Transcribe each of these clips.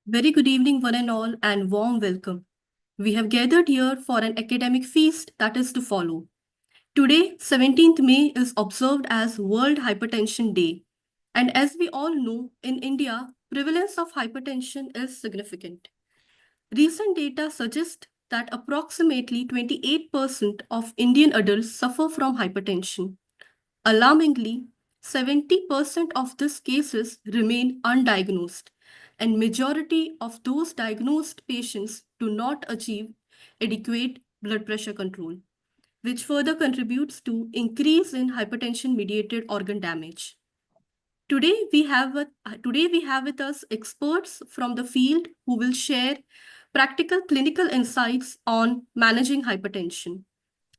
Very good evening, one and all, and warm welcome. We have gathered here for an academic feast that is to follow. Today, 17th May, is observed as World Hypertension Day. And as we all know, in India, prevalence of hypertension is significant. Recent data suggest that approximately 28% of Indian adults suffer from hypertension. Alarmingly, 70% of these cases remain undiagnosed, and majority of those diagnosed patients do not achieve adequate blood pressure control, which further contributes to increase in hypertension mediated organ damage. Today we have with us experts from the field who will share practical clinical insights on managing hypertension.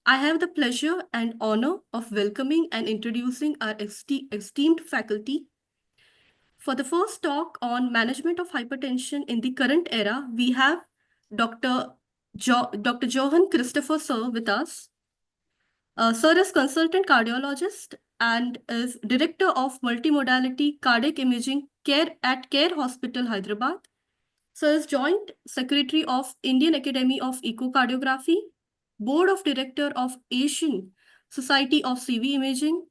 I have the pleasure and honor of welcoming and introducing our esteemed faculty. For the first talk on management of hypertension in the current era, we have Dr. Dr. Johan Christopher Sir with us. Sir is consultant cardiologist and is director of multimodality cardiac imaging care at Care Hospital, Hyderabad. Sir is joint secretary of Indian Academy of Echocardiography, board of director of Asian Society of CV Imaging,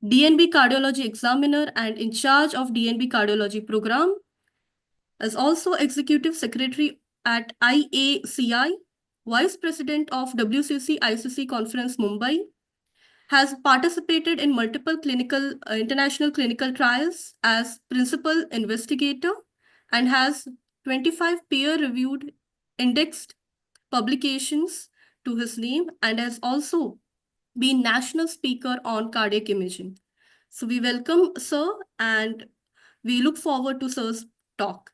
DNB Cardiology Examiner and in charge of DNB Cardiology Program, is also executive secretary at IACI, vice president of WCC ICC Conference Mumbai, has participated in multiple international clinical trials as principal investigator and has 25 peer-reviewed indexed publications to his name and has also been national speaker on cardiac imaging. So we welcome Sir and we look forward to Sir's talk.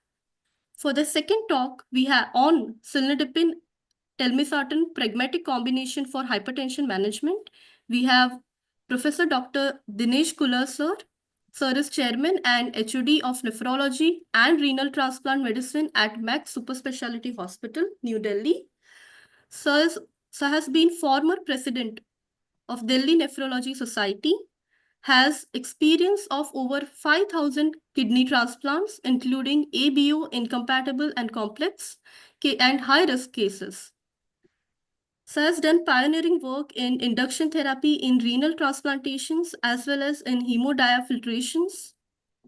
For the second talk, we have on Cilnidipine telmisartan pragmatic combination for hypertension management. We have Professor Dr. Dinesh Kula sir. Sir is chairman and HOD of nephrology and renal transplant medicine at Max Super Speciality Hospital, New Delhi. Sir has been former president of Delhi Nephrology Society, has experience of over 5,000 kidney transplants, including ABO incompatible and complex and high-risk cases. Sir has done pioneering work in induction therapy in renal transplantations as well as in hemodiafiltrations.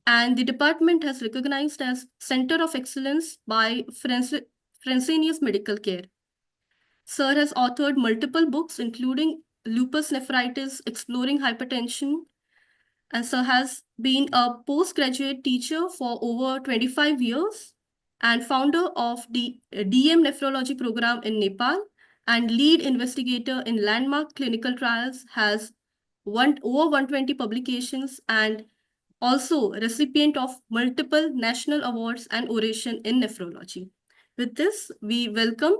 And the department has recognized as Center of Excellence by Fresenius Medical Care. Sir has authored multiple books, including Lupus Nephritis, Exploring Hypertension, and Sir has been a postgraduate teacher for over 25 years and founder of the DM Nephrology program in Nepal and lead investigator in landmark clinical trials, has over 120 publications and also recipient of multiple national awards and oration in nephrology. With this, we welcome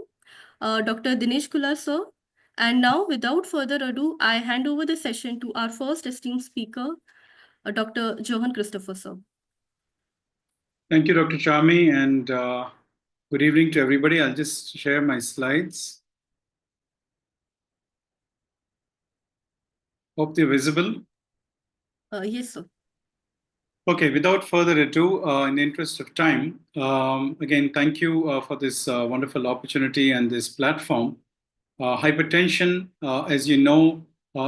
Dr. Dinesh Kula sir. And now, without further ado, I hand over the session to our first esteemed speaker, Dr. Johan Christopher sir. Thank you, Dr. Chami, and good evening to everybody. I'll just share my slides. Hope they're visible. Yes, sir. Okay, without further ado, in the interest of time, again, thank you for this wonderful opportunity and this platform. Hypertension, as you know,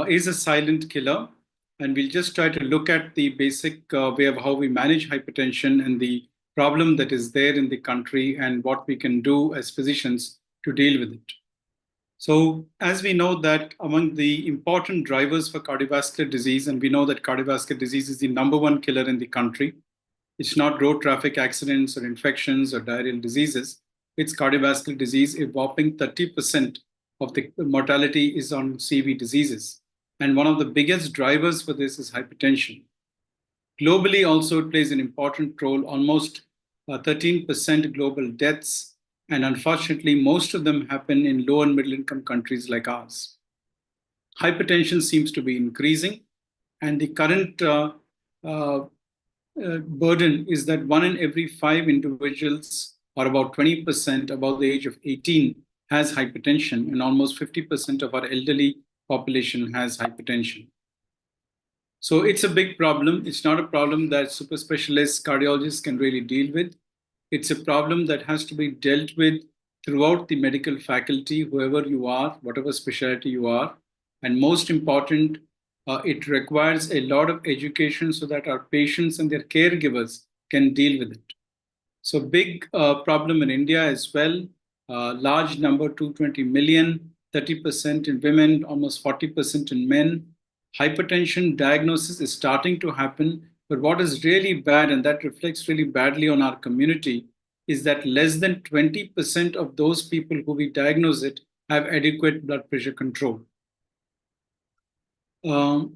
is a silent killer, and we'll just try to look at the basic way of how we manage hypertension and the problem that is there in the country and what we can do as physicians to deal with it. So, as we know that among the important drivers for cardiovascular disease, and we know that cardiovascular disease is the #1 killer in the country, it's not road traffic accidents or infections or diarrheal diseases, it's cardiovascular disease. A whopping 30% of the mortality is on CV diseases. And one of the biggest drivers for this is hypertension. Globally, also, it plays an important role, almost 13% global deaths. And unfortunately, most of them happen in low and middle income countries like ours. Hypertension seems to be increasing, and the current burden is that 1 in every 5 individuals, or about 20% above the age of 18, has hypertension, and almost 50% of our elderly population has hypertension. So it's a big problem. It's not a problem that super specialist cardiologists can really deal with. It's a problem that has to be dealt with throughout the medical faculty, whoever you are, whatever specialty you are. And most important, it requires a lot of education so that our patients and their caregivers can deal with it. So big problem in India as well. Large number, 220 million, 30% in women, almost 40% in men. Hypertension diagnosis is starting to happen. But what is really bad, and that reflects really badly on our community, is that less than 20% of those people who we diagnose it have adequate blood pressure control. While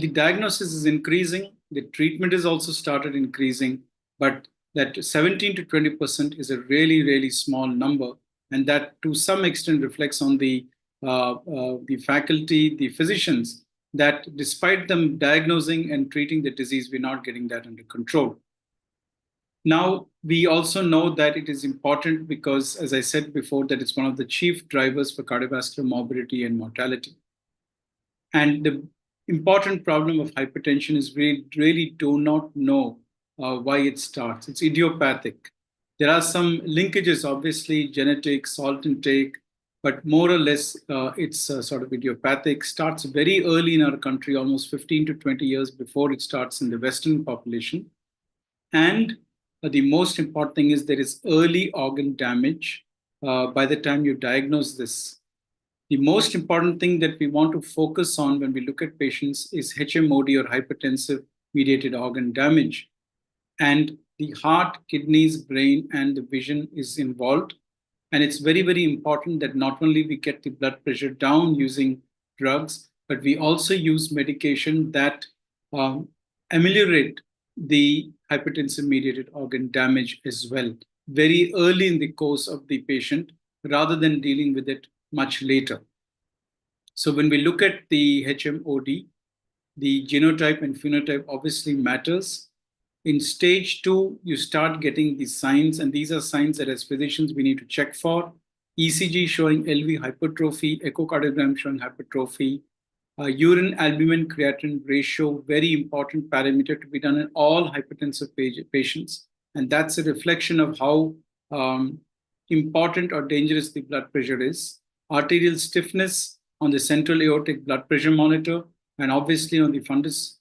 the diagnosis is increasing, the treatment is also started increasing, but that 17 to 20% is a really, really small number. And that to some extent reflects on the faculty, the physicians, that despite them diagnosing and treating the disease, we're not getting that under control. Now, we also know that it is important because, as I said before, that it's one of the chief drivers for cardiovascular morbidity and mortality. And the important problem of hypertension is we really do not know why it starts. It's idiopathic. There are some linkages, obviously, genetic, salt intake, but more or less it's sort of idiopathic. Starts very early in our country, almost 15 to 20 years before it starts in the Western population. And the most important thing is there is early organ damage by the time you diagnose this. The most important thing that we want to focus on when we look at patients is HMOD, or hypertensive mediated organ damage. And the heart, kidneys, brain, and the vision is involved. And it's very, very important that not only we get the blood pressure down using drugs, but we also use medication that ameliorate the hypertensive mediated organ damage as well, very early in the course of the patient, rather than dealing with it much later. So when we look at the HMOD, the genotype and phenotype obviously matters. In stage 2, you start getting these signs, and these are signs that as physicians we need to check for. ECG showing LV hypertrophy, echocardiogram showing hypertrophy, urine albumin creatinine ratio, very important parameter to be done in all hypertensive patients. And that's a reflection of how important or dangerous the blood pressure is. Arterial stiffness on the central aortic blood pressure monitor, and obviously on the fundus,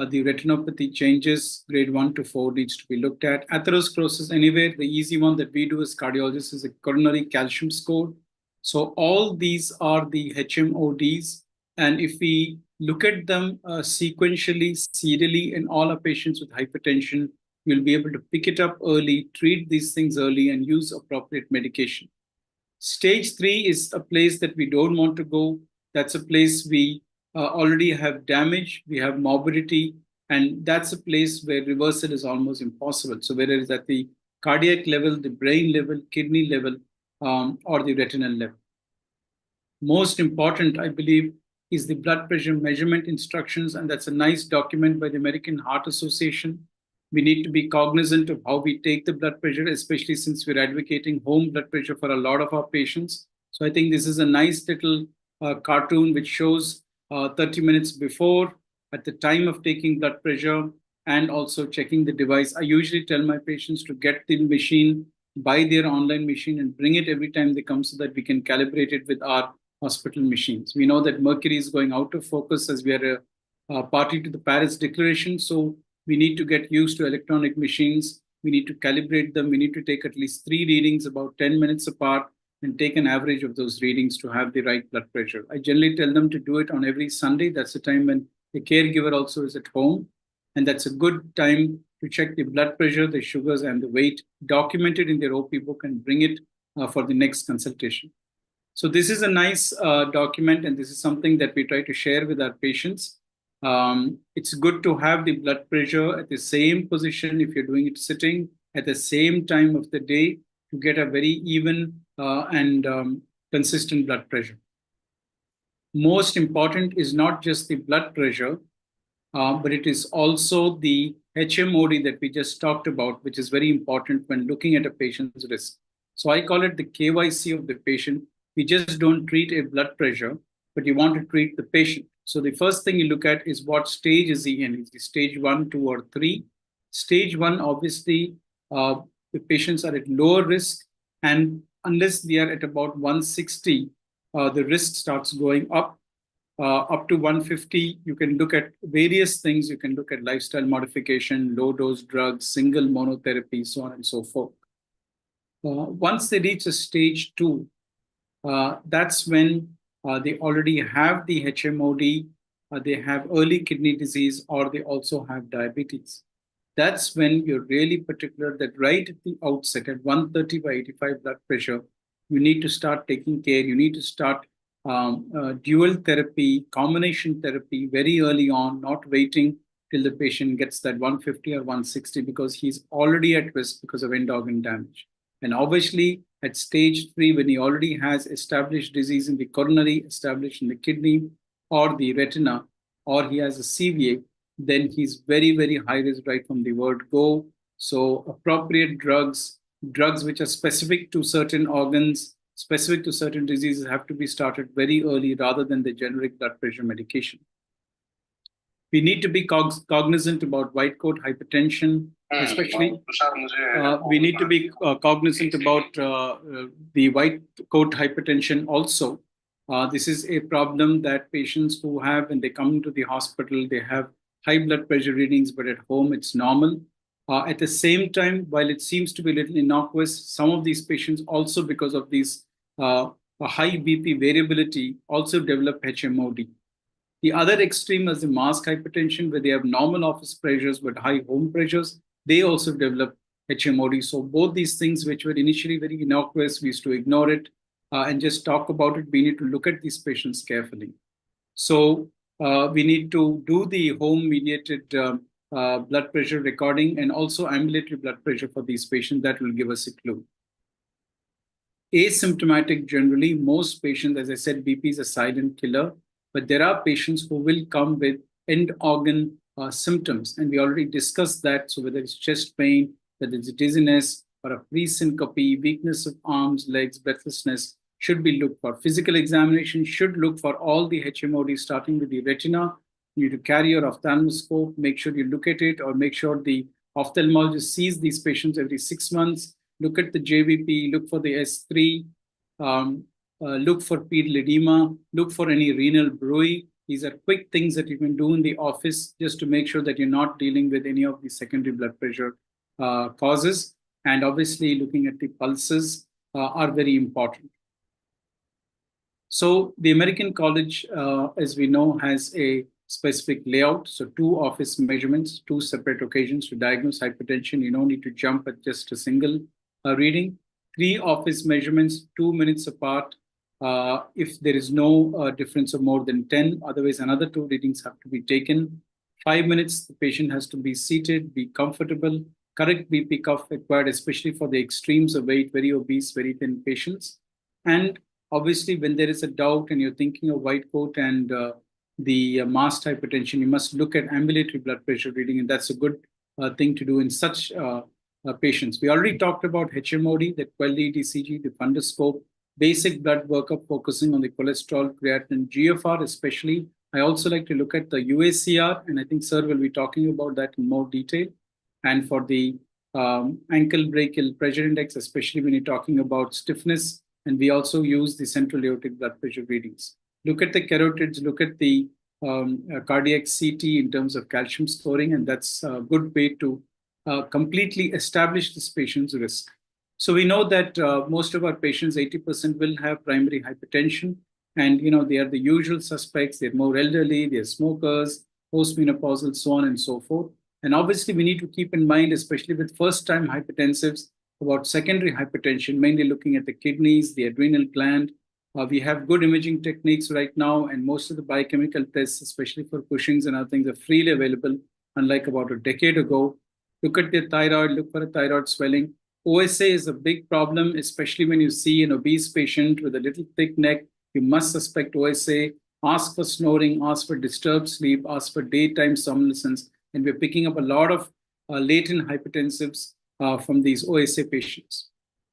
the retinopathy changes, grade 1 to 4 needs to be looked at. Atherosclerosis, anyway, the easy one that we do as cardiologists is a coronary calcium score. So all these are the HMODs. And if we look at them sequentially, serially in all our patients with hypertension, we'll be able to pick it up early, treat these things early, and use appropriate medication. Stage 3 is a place that we don't want to go. That's a place we already have damage, we have morbidity, and that's a place where reversal is almost impossible. So whether it's at the cardiac level, the brain level, kidney level, or the retinal level. Most important, I believe, is the blood pressure measurement instructions, and that's a nice document by the American Heart Association. We need to be cognizant of how we take the blood pressure, especially since we're advocating home blood pressure for a lot of our patients. So I think this is a nice little cartoon which shows 30 minutes before, at the time of taking blood pressure, and also checking the device. I usually tell my patients to get the machine, buy their online machine, and bring it every time they come so that we can calibrate it with our hospital machines. We know that mercury is going out of focus as we are a party to the Paris Declaration. So we need to get used to electronic machines. We need to calibrate them. We need to take at least 3 readings about 10 minutes apart and take an average of those readings to have the right blood pressure. I generally tell them to do it on every Sunday. That's the time when the caregiver also is at home. And that's a good time to check the blood pressure, the sugars, and the weight, document it in their OP book, and bring it for the next consultation. So this is a nice document, and this is something that we try to share with our patients. It's good to have the blood pressure at the same position if you're doing it sitting, at the same time of the day, to get a very even and consistent blood pressure. Most important is not just the blood pressure, but it is also the HMOD that we just talked about, which is very important when looking at a patient's risk. So I call it the KYC of the patient. We just don't treat a blood pressure, but you want to treat the patient. So the first thing you look at is what stage is he in? Is he stage 1, 2, or 3? Stage 1, obviously, the patients are at lower risk, and unless they are at about 160, the risk starts going up. Up to 150, you can look at various things. You can look at lifestyle modification, low dose drugs, single monotherapy, so on and so forth. Once they reach a stage 2, that's when they already have the HMOD, they have early kidney disease, or they also have diabetes. That's when you're really particular that right at the outset, at 130 by 85 blood pressure, you need to start taking care. You need to start dual therapy, combination therapy very early on, not waiting till the patient gets that 150 or 160 because he's already at risk because of end organ damage. And obviously, at stage 3, when he already has established disease in the coronary, established in the kidney or the retina, or he has a CVA, then he's very, very high risk right from the word go. So appropriate drugs which are specific to certain organs, specific to certain diseases, have to be started very early rather than the generic blood pressure medication. We need to be cognizant about white coat hypertension, especially. We need to be cognizant about the white coat hypertension also. This is a problem that patients who have, when they come into the hospital, they have high blood pressure readings, but at home it's normal. At the same time, while it seems to be a little innocuous, some of these patients also, because of these high BP variability, also develop HMOD. The other extreme is the mask hypertension, where they have normal office pressures but high home pressures. They also develop HMOD. So both these things, which were initially very innocuous, we used to ignore it and just talk about it. We need to look at these patients carefully. So we need to do the home-mediated blood pressure recording and also ambulatory blood pressure for these patients. That will give us a clue. Asymptomatic, generally, most patients, as I said, BP is a silent killer. But there are patients who will come with end organ symptoms, and we already discussed that. So whether it's chest pain, whether it's dizziness, or a pre-syncope, weakness of arms, legs, breathlessness, should be looked for. Physical examination should look for all the HMOD, starting with the retina. You need to carry your ophthalmoscope, make sure you look at it, or make sure the ophthalmologist sees these patients every 6 months. Look at the JVP, look for the S3. Look for pedal edema, look for any renal bruit. These are quick things that you can do in the office just to make sure that you're not dealing with any of the secondary blood pressure causes. And obviously, looking at the pulses are very important. So the American College, as we know, has a specific layout. So 2 office measurements, 2 separate occasions to diagnose hypertension. You don't need to jump at just a single reading. 3 office measurements, 2 minutes apart. If there is no difference of more than 10, otherwise another 2 readings have to be taken. 5 minutes, the patient has to be seated, be comfortable, correct BP cuff required, especially for the extremes of weight, very obese, very thin patients. And obviously, when there is a doubt and you're thinking of white coat and the masked hypertension, you must look at ambulatory blood pressure reading, and that's a good thing to do in such patients. We already talked about HMOD, the 12-lead ECG, the fundoscope, basic blood workup focusing on the cholesterol, creatinine, GFR especially. I also like to look at the UACR, and I think Sir will be talking about that in more detail. And for the ankle brachial pressure index, especially when you're talking about stiffness, and we also use the central aortic blood pressure readings. Look at the carotids, look at the cardiac CT in terms of calcium scoring, and that's a good way to completely establish this patient's risk. So we know that most of our patients, 80%, will have primary hypertension. And, they are the usual suspects. They're more elderly, they're smokers, postmenopausal, so on and so forth. And obviously, we need to keep in mind, especially with first-time hypertensives, about secondary hypertension, mainly looking at the kidneys, the adrenal gland. We have good imaging techniques right now, and most of the biochemical tests, especially for Cushing's and other things, are freely available, unlike about a decade ago. Look at the thyroid, look for a thyroid swelling. OSA is a big problem, especially when you see an obese patient with a little thick neck. You must suspect OSA. Ask for snoring, ask for disturbed sleep, ask for daytime somnolence. And we're picking up a lot of latent hypertensives from these OSA patients.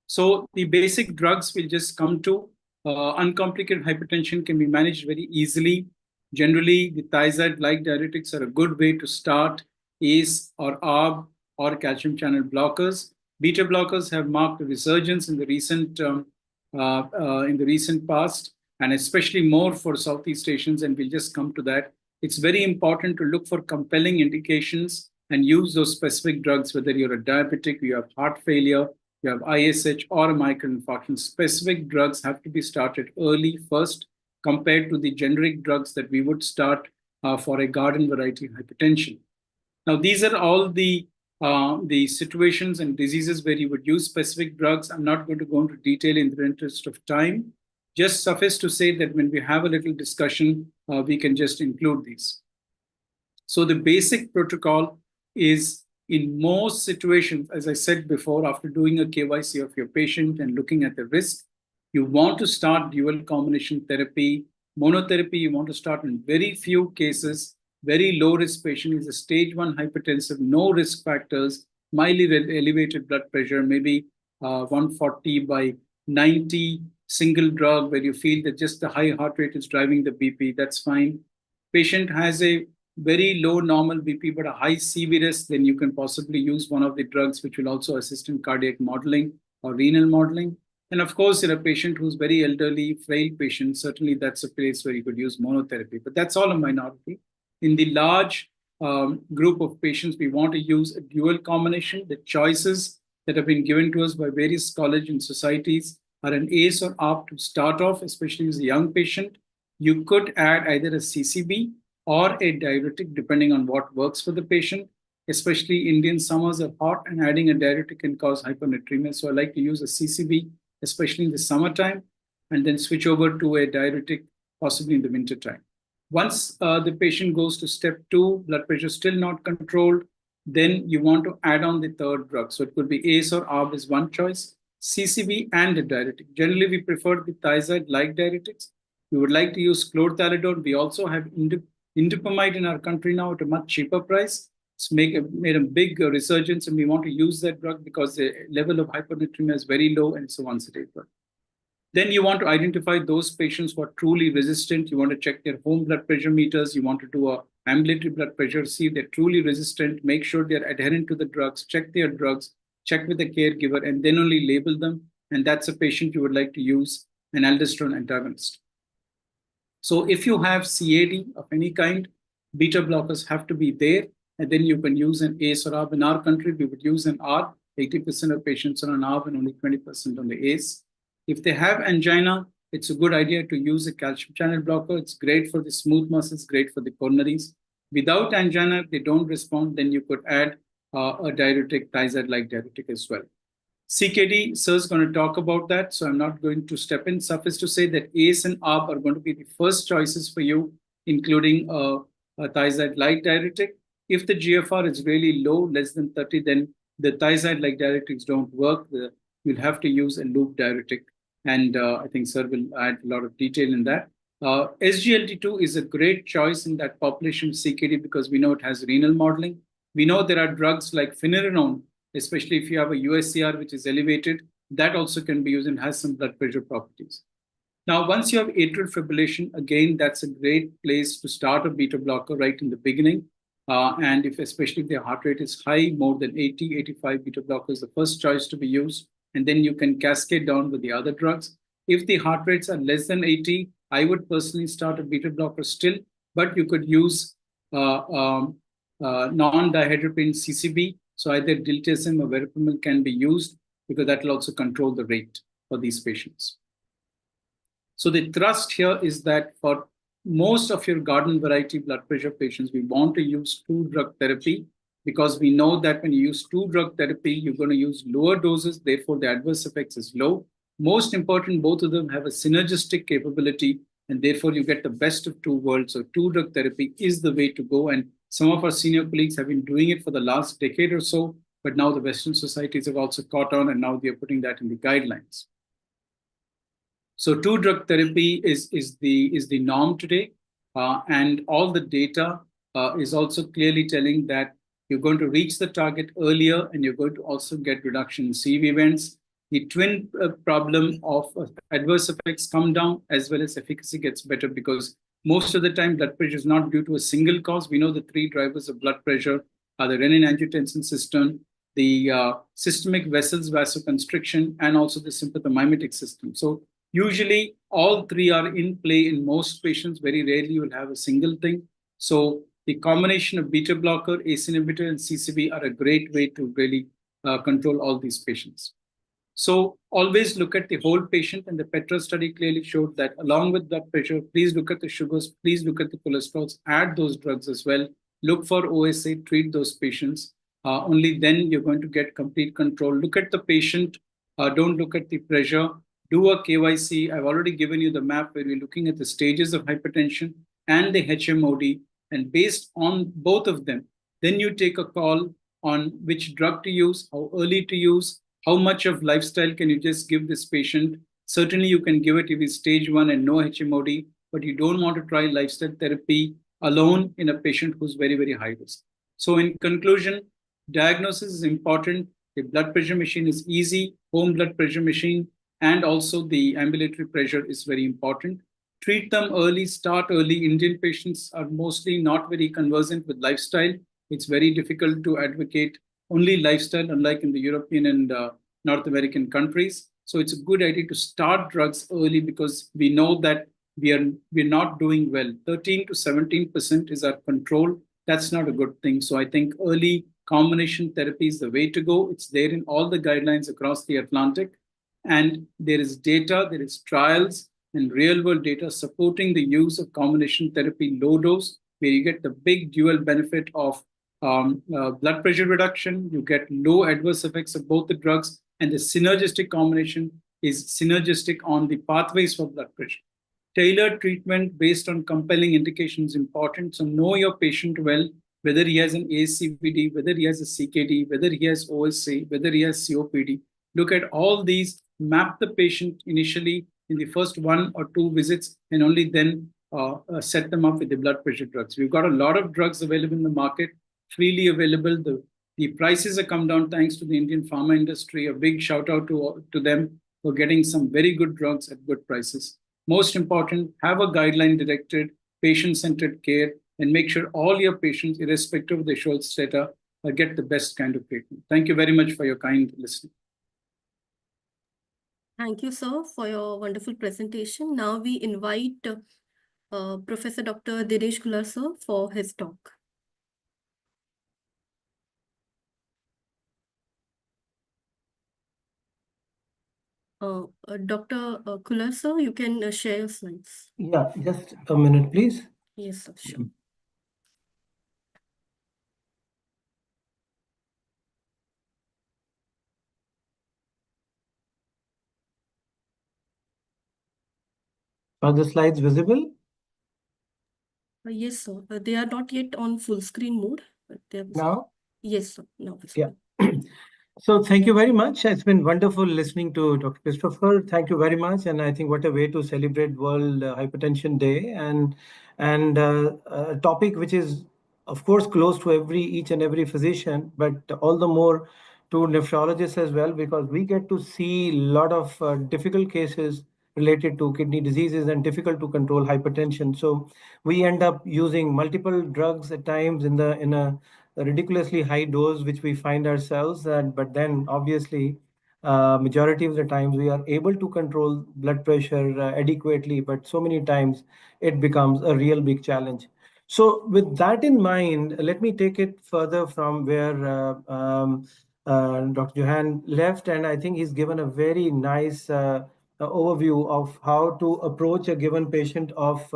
So the basic drugs we'll just come to. Uncomplicated hypertension can be managed very easily. Generally, the thiazide-like diuretics are a good way to start, ACE or ARB or calcium channel blockers. Beta blockers have marked a resurgence in the recent past, and especially more for Southeast Asians, and we'll just come to that. It's very important to look for compelling indications and use those specific drugs, whether you're a diabetic, you have heart failure, you have ISH, or a microinfarction. Specific drugs have to be started early first compared to the generic drugs that we would start for a garden variety hypertension. Now, these are all the situations and diseases where you would use specific drugs. I'm not going to go into detail in the interest of time. Just suffice to say that when we have a little discussion, we can just include these. So the basic protocol is, in most situations, as I said before, after doing a KYC of your patient and looking at the risk, you want to start dual combination therapy. Monotherapy, you want to start in very few cases. Very low risk patient is a stage 1 hypertensive, no risk factors, mildly elevated blood pressure, maybe 140 by 90, single drug where you feel that just the high heart rate is driving the BP, that's fine. Patient has a very low normal BP but a high CV risk, then you can possibly use one of the drugs which will also assist in cardiac modeling or renal modeling. And of course, in a patient who's very elderly, frail patient, certainly that's a place where you could use monotherapy, but that's all a minority. In the large group of patients, we want to use a dual combination. The choices that have been given to us by various colleges and societies are an ACE or ARB to start off, especially as a young patient. You could add either a CCB or a diuretic, depending on what works for the patient. Especially Indian summers are hot, and adding a diuretic can cause hyponatremia. So I like to use a CCB, especially in the summertime, and then switch over to a diuretic, possibly in the wintertime. Once the patient goes to step 2, blood pressure still not controlled, then you want to add on the third drug. So it could be ACE or ARB is one choice, CCB and a diuretic. Generally, we prefer the thiazide-like diuretics. We would like to use chlorthalidone. We also have indapamide in our country now at a much cheaper price. It's made a big resurgence, and we want to use that drug because the level of hyponatremia is very low and it's a once-a-day drug. Then you want to identify those patients who are truly resistant. You want to check their home blood pressure meters. You want to do a ambulatory blood pressure, see if they're truly resistant, make sure they're adherent to the drugs, check their drugs, check with the caregiver, and then only label them. And that's a patient you would like to use an aldosterone antagonist. So if you have CAD of any kind, beta blockers have to be there. And then you can use an ACE or ARB. In our country, we would use an ARB. 80% of patients are on ARB and only 20% on the ACE. If they have angina, it's a good idea to use a calcium channel blocker. It's great for the smooth muscles, great for the coronaries. Without angina, if they don't respond, then you could add a diuretic, thiazide-like diuretic as well. CKD, Sir is going to talk about that, so I'm not going to step in. Suffice to say that ACE and ARB are going to be the first choices for you, including a thiazide-like diuretic. If the GFR is really low, less than 30, then the thiazide-like diuretics don't work. You'll have to use a loop diuretic. And I think Sir will add a lot of detail in that. SGLT2 is a great choice in that population of CKD because we know it has renal modeling. We know there are drugs like finerenone, especially if you have a USCR which is elevated, that also can be used and has some blood pressure properties. Now, once you have atrial fibrillation, again, that's a great place to start a beta blocker right in the beginning. And especially if their heart rate is high, more than 80, 85, beta blocker is the first choice to be used. And then you can cascade down with the other drugs. If the heart rates are less than 80, I would personally start a beta blocker still, but you could use non-dihydropyrin CCB. So either diltiazem or verapamil can be used because that will also control the rate for these patients. So the thrust here is that for most of your garden variety blood pressure patients, we want to use 2-drug therapy because we know that when you use 2-drug therapy, you're going to use lower doses, therefore the adverse effects is low. Most important, both of them have a synergistic capability, and therefore you get the best of 2 worlds. So 2-drug therapy is the way to go, and some of our senior colleagues have been doing it for the last decade or so, but now the Western societies have also caught on, and now they're putting that in the guidelines. So 2-drug therapy is the norm today, and all the data is also clearly telling that you're going to reach the target earlier, and you're going to also get reduction in CV events. The twin problem of adverse effects come down as well as efficacy gets better because most of the time blood pressure is not due to a single cause. We know the 3 drivers of blood pressure are the renin-angiotensin system, the systemic vessels vasoconstriction, and also the sympathomimetic system. So usually all three are in play in most patients. Very rarely you will have a single thing. So the combination of beta blocker, ACE inhibitor, and CCB are a great way to really control all these patients. So always look at the whole patient, and the Petra study clearly showed that along with blood pressure, please look at the sugars, please look at the cholesterols, add those drugs as well. Look for OSA, treat those patients. Only then you're going to get complete control. Look at the patient, don't look at the pressure. Do a KYC. I've already given you the map where we're looking at the stages of hypertension and the HMOD. And based on both of them, then you take a call on which drug to use, how early to use, how much of lifestyle can you just give this patient. Certainly you can give it if it's stage 1 and no HMOD, but you don't want to try lifestyle therapy alone in a patient who's very, very high risk. So in conclusion, diagnosis is important. The blood pressure machine is easy, home blood pressure machine, and also the ambulatory pressure is very important. Treat them early, start early. Indian patients are mostly not very conversant with lifestyle. It's very difficult to advocate only lifestyle, unlike in the European and North American countries. So it's a good idea to start drugs early because we know that we're not doing well. 13 to 17% is our control. That's not a good thing. So I think early combination therapy is the way to go. It's there in all the guidelines across the Atlantic. And there is data, there is trials and real world data supporting the use of combination therapy low dose, where you get the big dual benefit of blood pressure reduction, you get low adverse effects of both the drugs, and the synergistic combination is synergistic on the pathways for blood pressure. Tailored treatment based on compelling indications is important. So know your patient well, whether he has an ACVD, whether he has a CKD, whether he has OSA, whether he has COPD. Look at all these, map the patient initially in the first 1 or 2 visits, and only then set them up with the blood pressure drugs. We've got a lot of drugs available in the market, freely available. The prices have come down thanks to the Indian pharma industry. A big shout out to them for getting some very good drugs at good prices. Most important, have a guideline directed, patient centered care, and make sure all your patients, irrespective of the Schultz status, get the best kind of treatment. Thank you very much for your kind listening. Thank you, sir, for your wonderful presentation. Now we invite Professor Dr. Dinesh Kular, sir, for his talk. Dr. Kular, sir, you can share your slides. Yeah, just a minute, please. Yes, sir, sure. Are the slides visible? Yes, sir. They are not yet on full screen mode, but they are visible. Now? Yes, sir. Now visible. Yeah. So thank you very much. It's been wonderful listening to Dr. Christopher. Thank you very much. And I think what a way to celebrate World Hypertension Day, and a topic which is, of course, close to each and every physician, but all the more to nephrologists as well, because we get to see a lot of difficult cases related to kidney diseases and difficult to control hypertension. So we end up using multiple drugs at times in a ridiculously high dose, which we find ourselves. But then obviously, majority of the times we are able to control blood pressure adequately, but so many times it becomes a real big challenge. So with that in mind, let me take it further from where Dr. Johan left, and I think he's given a very nice overview of how to approach a given patient of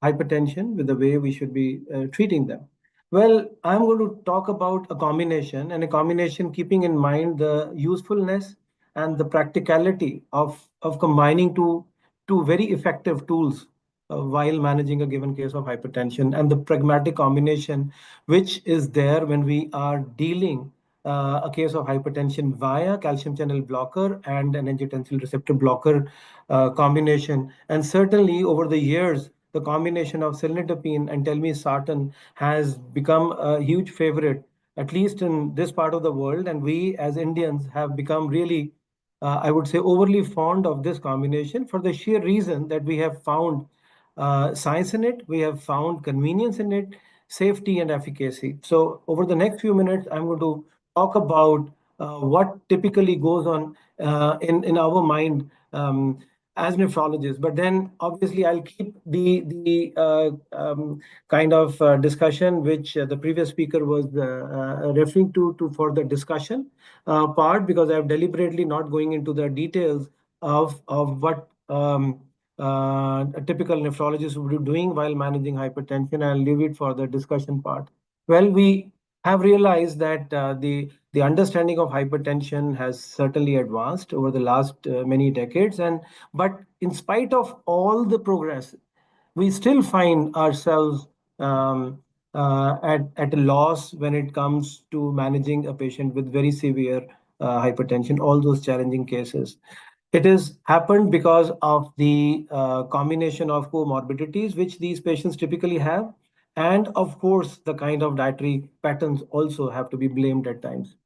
hypertension with the way we should be treating them. Well, I'm going to talk about a combination, and a combination keeping in mind the usefulness and the practicality of combining two very effective tools while managing a given case of hypertension, and the pragmatic combination which is there when we are dealing a case of hypertension via calcium channel blocker and an angiotensin receptor blocker combination. And certainly over the years, the combination of cilnidipine and telmisartan has become a huge favorite, at least in this part of the world. And we as Indians have become really, I would say, overly fond of this combination for the sheer reason that we have found science in it, we have found convenience in it, safety and efficacy. So over the next few minutes, I'm going to talk about what typically goes on in our mind as nephrologists. But then obviously I'll keep the kind of discussion which the previous speaker was referring to for the discussion part, because I've deliberately not going into the details of what a typical nephrologist would be doing while managing hypertension. I'll leave it for the discussion part. Well, we have realized that the understanding of hypertension has certainly advanced over the last many decades, and but in spite of all the progress, we still find ourselves at a loss when it comes to managing a patient with very severe hypertension, all those challenging cases. It has happened because of the combination of comorbidities which these patients typically have. And of course, the kind of dietary patterns also have to be blamed at times.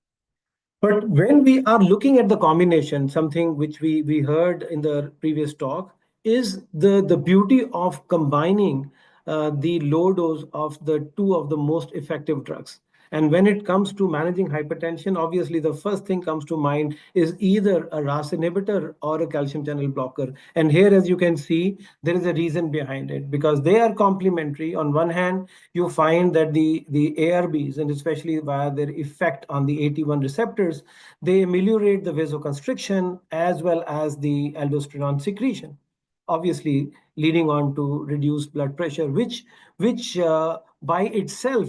But when we are looking at the combination, something which we heard in the previous talk is the beauty of combining the low dose of the two of the most effective drugs. And when it comes to managing hypertension, obviously the first thing comes to mind is either a RAS inhibitor or a calcium channel blocker. And here, as you can see, there is a reason behind it because they are complementary. On one hand, you find that the ARBs, and especially via their effect on the AT1 receptors, they ameliorate the vasoconstriction as well as the aldosterone secretion, obviously leading on to reduced blood pressure, which by itself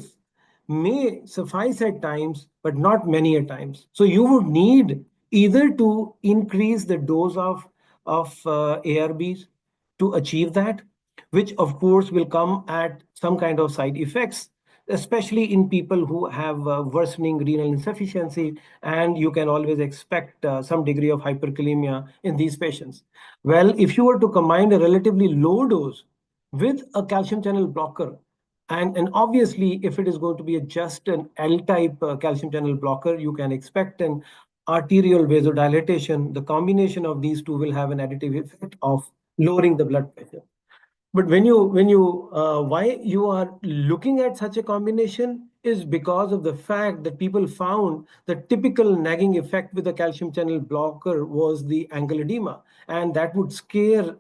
may suffice at times, but not many at times. So you would need either to increase the dose of ARBs to achieve that, which of course will come at some kind of side effects, especially in people who have worsening renal insufficiency, and you can always expect some degree of hyperkalemia in these patients. Well, if you were to combine a relatively low dose with a calcium channel blocker, and obviously, if it is going to be just an L-type calcium channel blocker, you can expect an arterial vasodilatation. The combination of these two will have an additive effect of lowering the blood pressure. But when you why you are looking at such a combination is because of the fact that people found the typical nagging effect with the calcium channel blocker was the ankle edema, and that would scare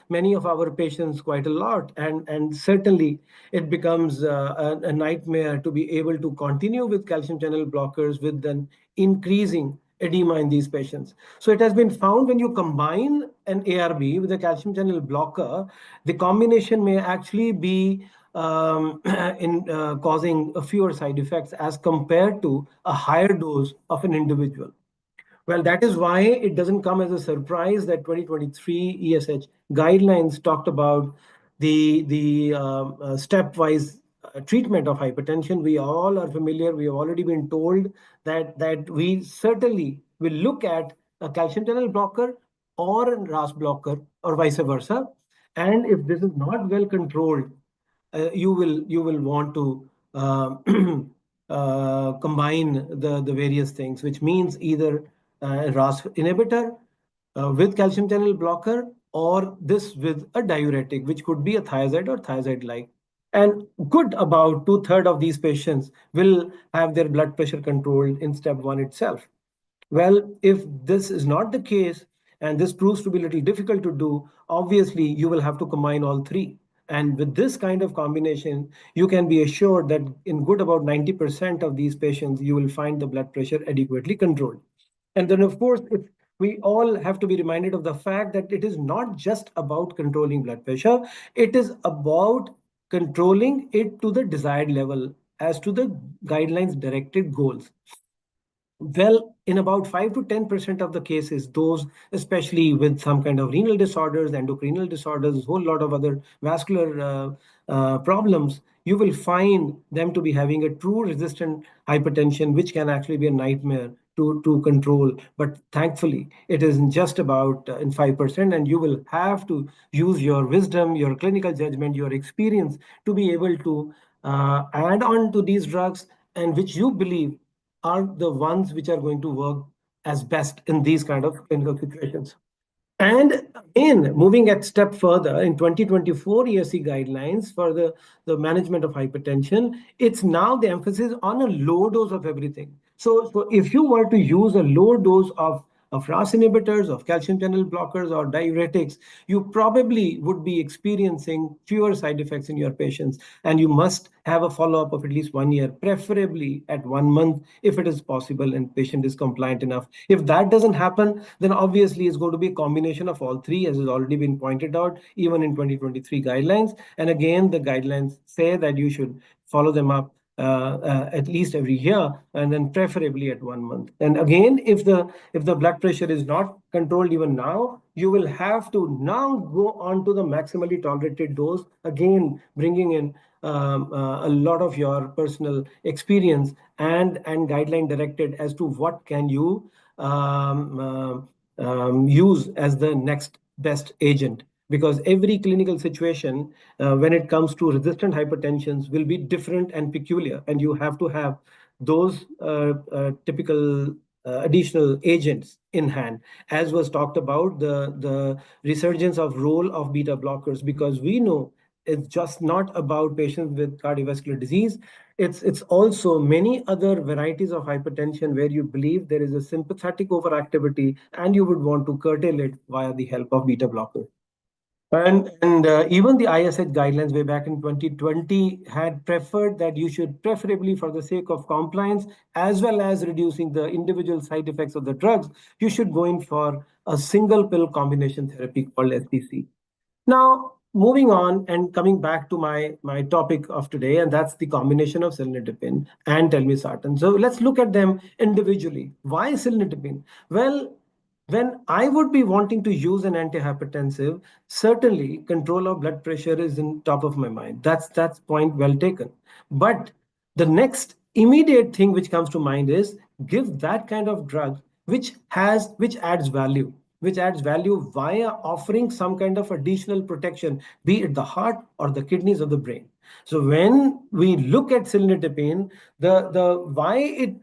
many of our patients quite a lot, and certainly it becomes a nightmare to be able to continue with calcium channel blockers with an increasing edema in these patients. So it has been found when you combine an ARB with a calcium channel blocker, the combination may actually be in causing fewer side effects as compared to a higher dose of an individual. Well, that is why it doesn't come as a surprise that 2023 ESH guidelines talked about the stepwise treatment of hypertension. We all are familiar. We have already been told that we certainly will look at a calcium channel blocker or a RAS blocker or vice versa. And if this is not well controlled, you will want to combine the various things, which means either RAS inhibitor with calcium channel blocker, or this with a diuretic, which could be a thiazide or thiazide-like. And good about two-thirds of these patients will have their blood pressure controlled in step one itself. Well, if this is not the case, and this proves to be a little difficult to do, obviously you will have to combine all three. And with this kind of combination, you can be assured that in good about 90% of these patients, you will find the blood pressure adequately controlled. And then, of course, if we all have to be reminded of the fact that it is not just about controlling blood pressure, it is about controlling it to the desired level as to the guidelines directed goals. Well, in about 5 to 10% of the cases, those especially with some kind of renal disorders, endocrinal disorders, a whole lot of other vascular problems, you will find them to be having a true resistant hypertension, which can actually be a nightmare to control. But thankfully, it is just about in 5%, and you will have to use your wisdom, your clinical judgment, your experience to be able to add on to these drugs, and which you believe are the ones which are going to work as best in these kind of clinical situations. And in moving a step further, in 2024 ESC guidelines for the management of hypertension, it's now the emphasis on a low dose of everything. So if you were to use a low dose of RAS inhibitors, of calcium channel blockers, or diuretics, you probably would be experiencing fewer side effects in your patients. And you must have a follow-up of at least 1 year, preferably at 1 month, if it is possible and patient is compliant enough. If that doesn't happen, then obviously it's going to be a combination of all three, as has already been pointed out, even in 2023 guidelines. And again, the guidelines say that you should follow them up at least every year, and then preferably at 1 month. And again, if the blood pressure is not controlled even now, you will have to now go on to the maximally tolerated dose, again bringing in a lot of your personal experience and guideline directed as to what can you use as the next best agent, because every clinical situation when it comes to resistant hypertensions will be different and peculiar, and you have to have those typical additional agents in hand, as was talked about the resurgence of role of beta blockers, because we know it's just not about patients with cardiovascular disease. It's also many other varieties of hypertension where you believe there is a sympathetic overactivity and you would want to curtail it via the help of beta blockers. And even the ISH guidelines way back in 2020 had preferred that you should, preferably for the sake of compliance, as well as reducing the individual side effects of the drugs, you should go in for a single pill combination therapy called SPC. Now, moving on and coming back to my topic of today, and that's the combination of cilnidipine and telmisartan. So let's look at them individually. Why cilnidipine? Well, when I would be wanting to use an antihypertensive, certainly control of blood pressure is in top of my mind. That's point well taken. But the next immediate thing which comes to mind is give that kind of drug which adds value via offering some kind of additional protection, be it the heart or the kidneys or the brain. So when we look at cilnidipine, the why it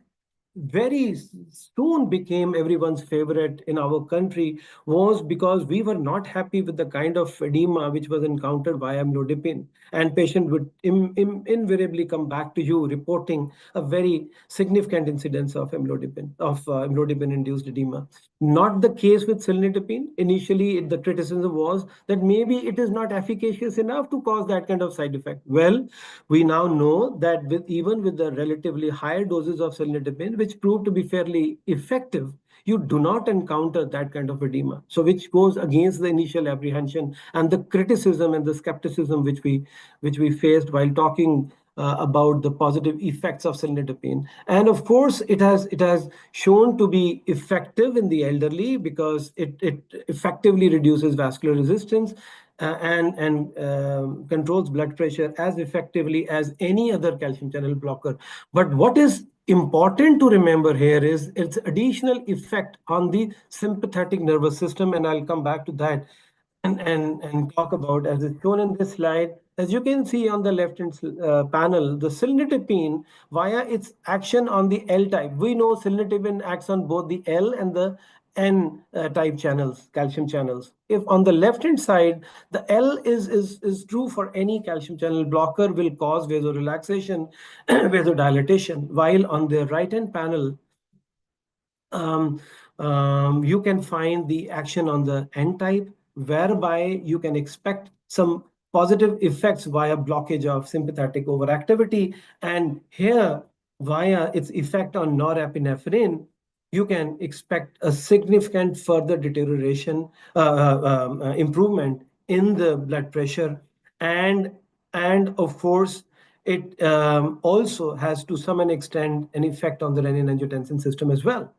very soon became everyone's favorite in our country was because we were not happy with the kind of edema which was encountered by amlodipine, and patient would invariably come back to you reporting a very significant incidence of amlodipine induced edema. Not the case with cilnidipine. Initially the criticism was that maybe it is not efficacious enough to cause that kind of side effect. Well, we now know that even with the relatively higher doses of cilnidipine, which proved to be fairly effective, you do not encounter that kind of edema. So which goes against the initial apprehension and the criticism and the skepticism which we faced while talking about the positive effects of cilnidipine. And of course, it has shown to be effective in the elderly because it effectively reduces vascular resistance and controls blood pressure as effectively as any other calcium channel blocker. But what is important to remember here is its additional effect on the sympathetic nervous system, and I'll come back to that and talk about, as is shown in this slide. As you can see on the left-hand panel, the cilnidipine, via its action on the L type, we know cilnidipine acts on both the L and the N type channels, calcium channels. If on the left-hand side, the L is true for any calcium channel blocker, will cause vasorelaxation, vasodilatation, while on the right-hand panel, you can find the action on the N type, whereby you can expect some positive effects via blockage of sympathetic overactivity. And here, via its effect on norepinephrine, you can expect a significant further deterioration, improvement in the blood pressure. And of course, it also has to some extent an effect on the renin-angiotensin system as well.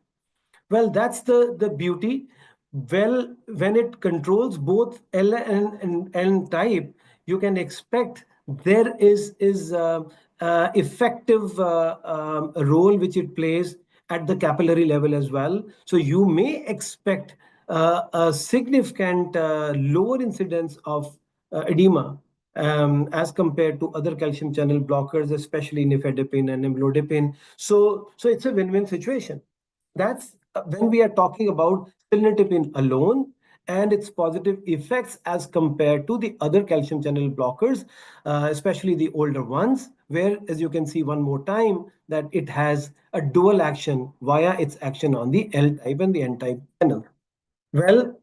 Well, that's the beauty. Well, when it controls both L and N type, you can expect there is effective role which it plays at the capillary level as well. So you may expect a significant lower incidence of edema as compared to other calcium channel blockers, especially nifedipine and amlodipine. So it's a win-win situation. That's when we are talking about cilnidipine alone. and its positive effects as compared to the other calcium channel blockers, especially the older ones, where, as you can see one more time, that it has a dual action via its action on the L type and the N type channel. Well,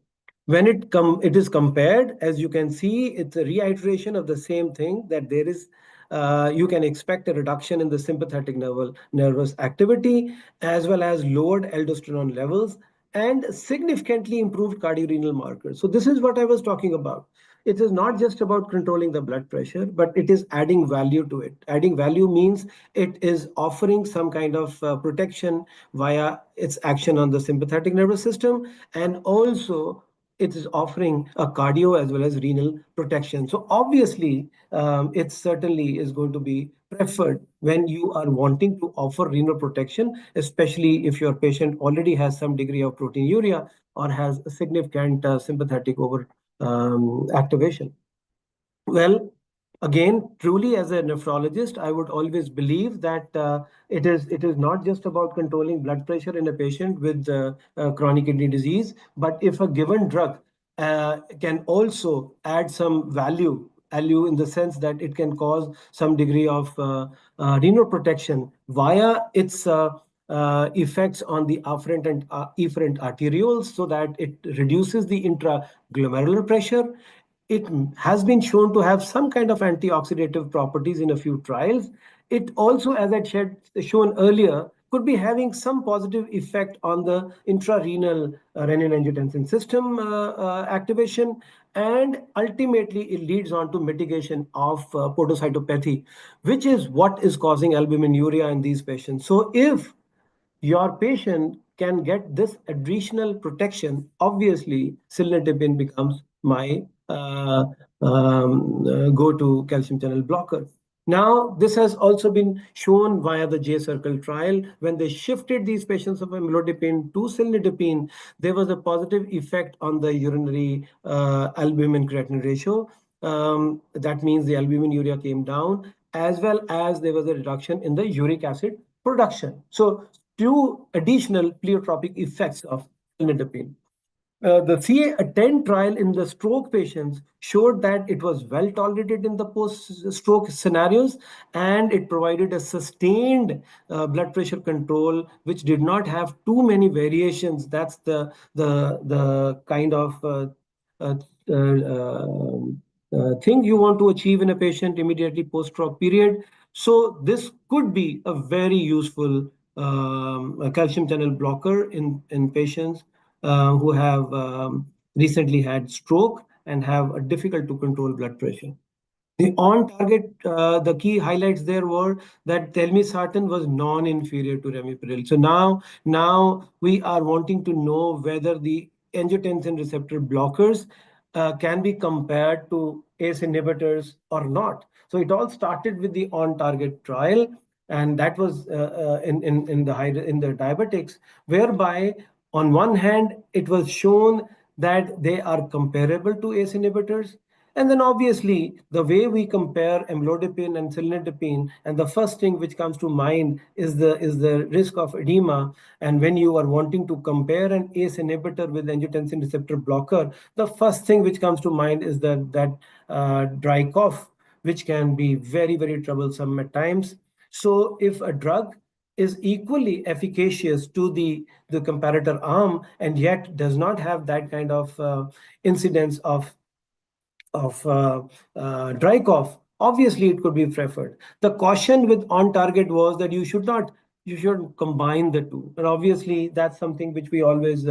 when it is compared, as you can see, it's a reiteration of the same thing, that there is you can expect a reduction in the sympathetic nervous activity, as well as lowered aldosterone levels and significantly improved cardiorenal markers. So this is what I was talking about. It is not just about controlling the blood pressure, but it is adding value to it. Adding value means it is offering some kind of protection via its action on the sympathetic nervous system, and also it is offering a cardio as well as renal protection. So obviously, it certainly is going to be preferred when you are wanting to offer renal protection, especially if your patient already has some degree of proteinuria or has a significant sympathetic over activation. Well, again, truly as a nephrologist, I would always believe that it is not just about controlling blood pressure in a patient with chronic kidney disease, but if a given drug can also add some value in the sense that it can cause some degree of renal protection via its effects on the afferent and efferent arterioles, so that it reduces the intraglomerular pressure. It has been shown to have some kind of antioxidative properties in a few trials. It also, as I shown earlier, could be having some positive effect on the intrarenal renin-angiotensin system activation, and ultimately it leads on to mitigation of podocytopathy, which is what is causing albuminuria in these patients. So if your patient can get this additional protection, obviously cilnidipine becomes my go-to calcium channel blocker. Now, this has also been shown via the J-Circle trial. When they shifted these patients of amlodipine to cilnidipine, there was a positive effect on the urinary albumin creatinine ratio. That means the albuminuria came down, as well as there was a reduction in the uric acid production. So two additional pleiotropic effects of cilnidipine. The CA-ATTEND trial in the stroke patients showed that it was well tolerated in the post-stroke scenarios, and it provided a sustained blood pressure control, which did not have too many variations. That's the kind of uh, thing you want to achieve in a patient immediately post-stroke period. So this could be a very useful a calcium channel blocker in patients who have recently had stroke and have a difficult to control blood pressure. The on-target, the key highlights there were that telmisartan was non-inferior to ramipril. So now we are wanting to know whether the angiotensin receptor blockers can be compared to ACE inhibitors or not. So it all started with the on-target trial, and that was in the diabetics, whereby on one hand it was shown that they are comparable to ACE inhibitors. And then obviously, the way we compare amlodipine and cilnidipine, and the first thing which comes to mind is the risk of edema. And when you are wanting to compare an ACE inhibitor with angiotensin receptor blocker, the first thing which comes to mind is that dry cough, which can be very, very troublesome at times. So if a drug is equally efficacious to the comparator arm and yet does not have that kind of incidence of dry cough, obviously it could be preferred. The caution with on target was that you should combine the two, and obviously that's something which we always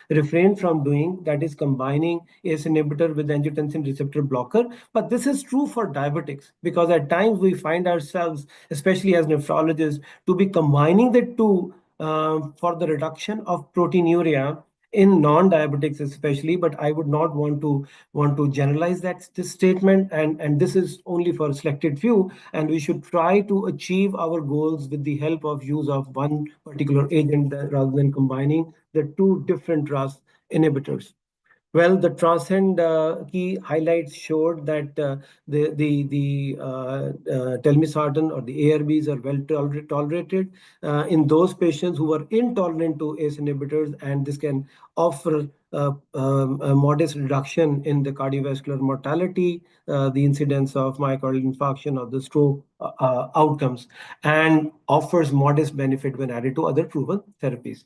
refrain from doing, that is combining ACE inhibitor with angiotensin receptor blocker. But this is true for diabetics, because at times we find ourselves, especially as nephrologists, to be combining the two for the reduction of proteinuria in non-diabetics especially. But I would not want to generalize this statement, and this is only for a selected few, and we should try to achieve our goals with the help of use of one particular agent rather than combining the two different RAS inhibitors. Well, the Transcend key highlights showed that the telmisartan or the ARBs are well tolerated in those patients who are intolerant to ACE inhibitors, and this can offer a modest reduction in the cardiovascular mortality, the incidence of myocardial infarction or the stroke outcomes, and offers modest benefit when added to other proven therapies.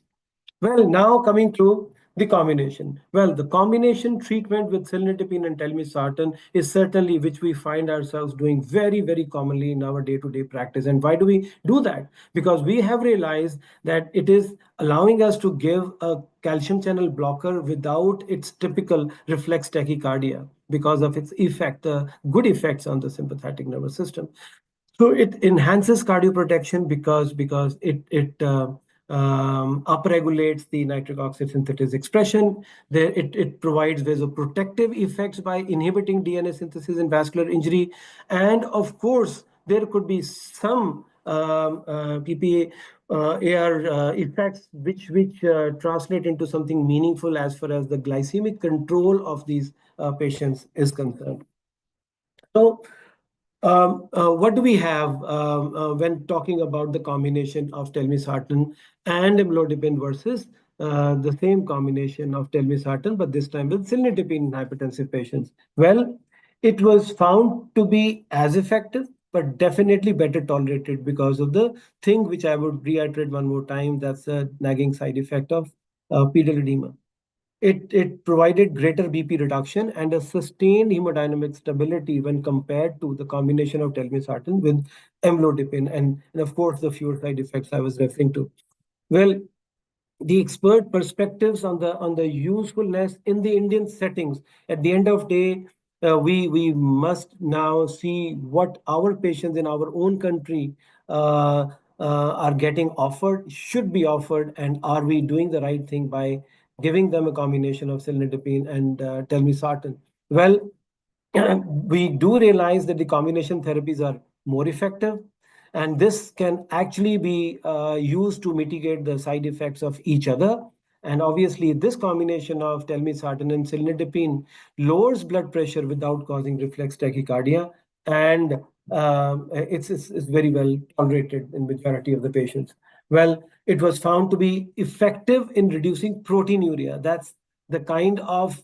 Well, now coming to the combination. Well, the combination treatment with cilnidipine and telmisartan is certainly which we find ourselves doing very, very commonly in our day-to-day practice. And why do we do that? Because we have realized that it is allowing us to give a calcium channel blocker without its typical reflex tachycardia because of its effect, the good effects on the sympathetic nervous system. So it enhances cardioprotection because it upregulates the nitric oxide synthesis expression. It provides vasoprotective effects by inhibiting DNA synthesis in vascular injury, and of course there could be some PPA AR effects which translate into something meaningful as far as the glycemic control of these patients is concerned. So what do we have when talking about the combination of telmisartan and amlodipine versus the same combination of telmisartan, but this time with cilnidipine in hypertensive patients? Well, it was found to be as effective, but definitely better tolerated because of the thing which I would reiterate one more time, that's a nagging side effect of pedal edema. It provided greater BP reduction and a sustained hemodynamic stability when compared to the combination of telmisartan with amlodipine, and of course the fewer side effects I was referring to. Well, the expert perspectives on the usefulness in the Indian settings. At the end of day, we must now see what our patients in our own country are getting offered, should be offered, and are we doing the right thing by giving them a combination of cilnidipine and telmisartan? Well, we do realize that the combination therapies are more effective, and this can actually be used to mitigate the side effects of each other. And obviously, this combination of telmisartan and cilnidipine lowers blood pressure without causing reflex tachycardia, and it's very well tolerated in majority of the patients. Well, it was found to be effective in reducing proteinuria. That's the kind of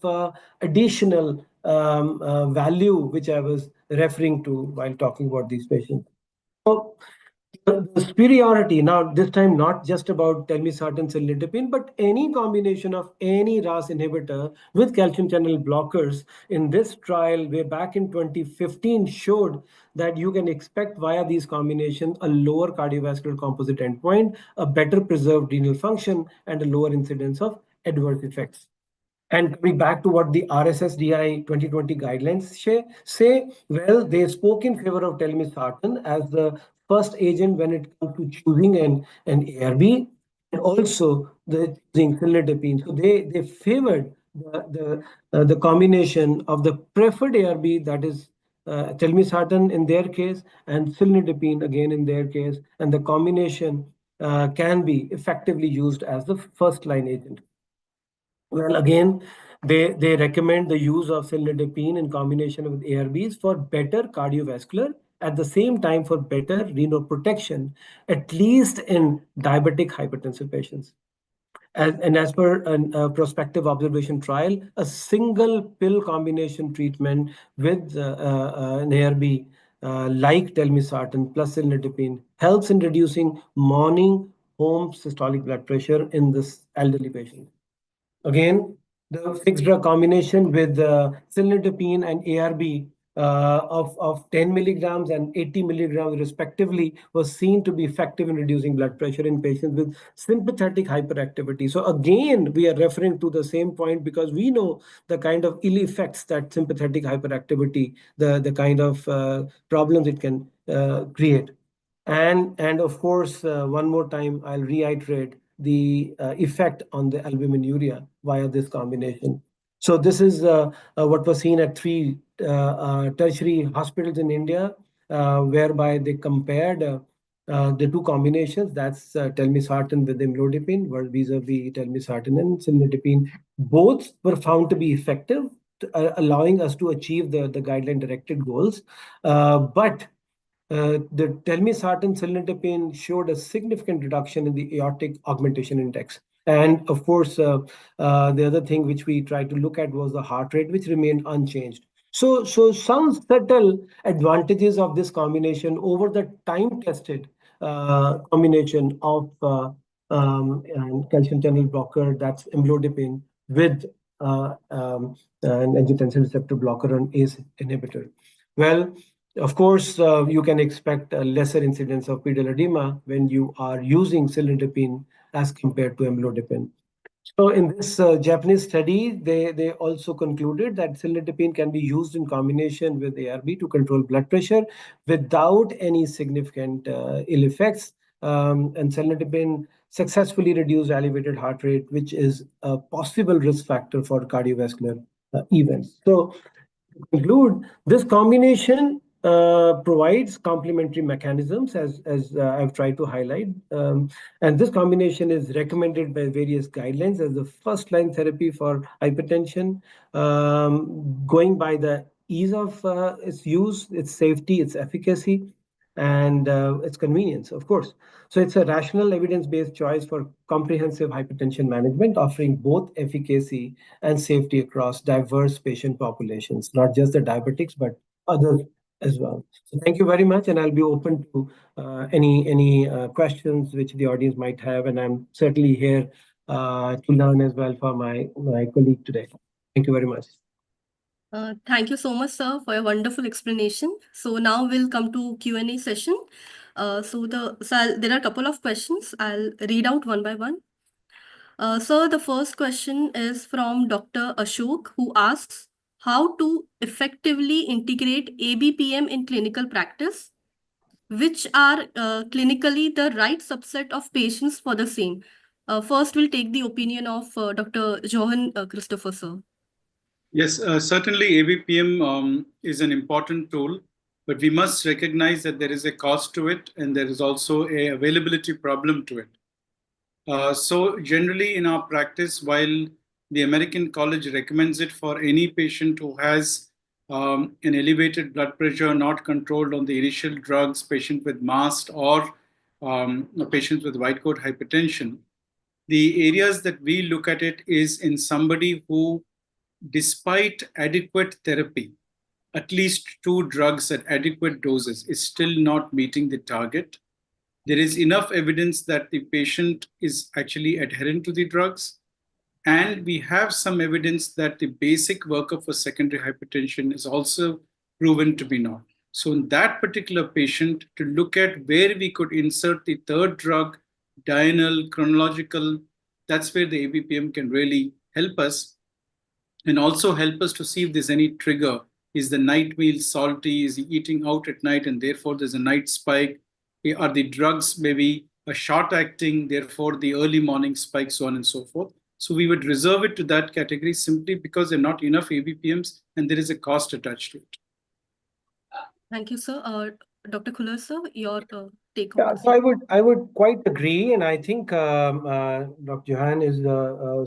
additional value which I was referring to while talking about these patients. So the superiority, now this time not just about telmisartan cilnidipine, but any combination of any RAS inhibitor with calcium channel blockers in this trial way back in 2015 showed that you can expect via these combinations a lower cardiovascular composite endpoint, a better preserved renal function, and a lower incidence of adverse effects. And coming back to what the RSSDI 2020 guidelines say, well, they spoke in favor of telmisartan as the first agent when it comes to choosing an ARB, and also the choosing cilnidipine. So they favored the combination of the preferred ARB, that is telmisartan in their case, and cilnidipine again in their case, and the combination can be effectively used as the first line agent. Well, again, they recommend the use of cilnidipine in combination with ARBs for better cardiovascular, at the same time for better renal protection, at least in diabetic hypertensive patients. And as per a prospective observation trial, a single pill combination treatment with an ARB like telmisartan plus cilnidipine helps in reducing morning home systolic blood pressure in this elderly patient. Again, the fixed drug combination with cilnidipine and ARB of 10 milligrams and 80 milligrams respectively was seen to be effective in reducing blood pressure in patients with sympathetic hyperactivity. So again, we are referring to the same point because we know the kind of ill effects that sympathetic hyperactivity, the kind of problems it can create. And of course, one more time, I'll reiterate the effect on the albuminuria via this combination. So this is what was seen at three tertiary hospitals in India, whereby they compared the two combinations, that's telmisartan with imlodipine, vis-a-vis telmisartan and cilnidipine. Both were found to be effective, allowing us to achieve the guideline-directed goals. But the telmisartan cilnidipine showed a significant reduction in the aortic augmentation index. And of course, the other thing which we tried to look at was the heart rate, which remained unchanged. So some subtle advantages of this combination over the time-tested combination of and calcium channel blocker, that's imlodipine, with an angiotensin receptor blocker, an ACE inhibitor. Well, of course, you can expect a lesser incidence of pedal edema when you are using cilnidipine as compared to amlodipine. So in this Japanese study, they also concluded that cilnidipine can be used in combination with ARB to control blood pressure without any significant ill effects. And cilnidipine successfully reduced elevated heart rate, which is a possible risk factor for cardiovascular events. So conclude, this combination provides complementary mechanisms, as I've tried to highlight. And this combination is recommended by various guidelines as the first-line therapy for hypertension, going by the ease of its use, its safety, its efficacy, and its convenience, of course. So it's a rational, evidence-based choice for comprehensive hypertension management, offering both efficacy and safety across diverse patient populations, not just the diabetics, but others as well. So thank you very much, and I'll be open to any questions which the audience might have, and I'm certainly here to learn as well for my colleague today. Thank you very much. Thank you so much, sir, for your wonderful explanation. So now we'll come to Q&A session. There are a couple of questions. I'll read out one by one. So the first question is from Dr. Ashok, who asks how to effectively integrate ABPM in clinical practice, which are clinically the right subset of patients for the same. First, we'll take the opinion of Dr. Johan Christopher, sir. Yes, certainly ABPM is an important tool, but we must recognize that there is a cost to it and there is also a availability problem to it. So generally in our practice, while the American College recommends it for any patient who has an elevated blood pressure not controlled on the initial drugs, patient with MAST or patients with white coat hypertension, the areas that we look at it is in somebody who, despite adequate therapy, at least 2 drugs at adequate doses, is still not meeting the target. There is enough evidence that the patient is actually adherent to the drugs. And we have some evidence that the basic workup for secondary hypertension is also proven to be not. So in that particular patient, to look at where we could insert the third drug, diurnal, chronological, that's where the ABPM can really help us and also help us to see if there's any trigger. Is the night meal salty? Is he eating out at night and therefore there's a night spike? Are the drugs maybe a short acting, therefore the early morning spike, so on and so forth? So we would reserve it to that category simply because there are not enough ABPMs and there is a cost attached to it. Thank you, sir. Dr. Khuller, sir, your take on Yeah, this. so I would quite agree, and I think Dr. Johan is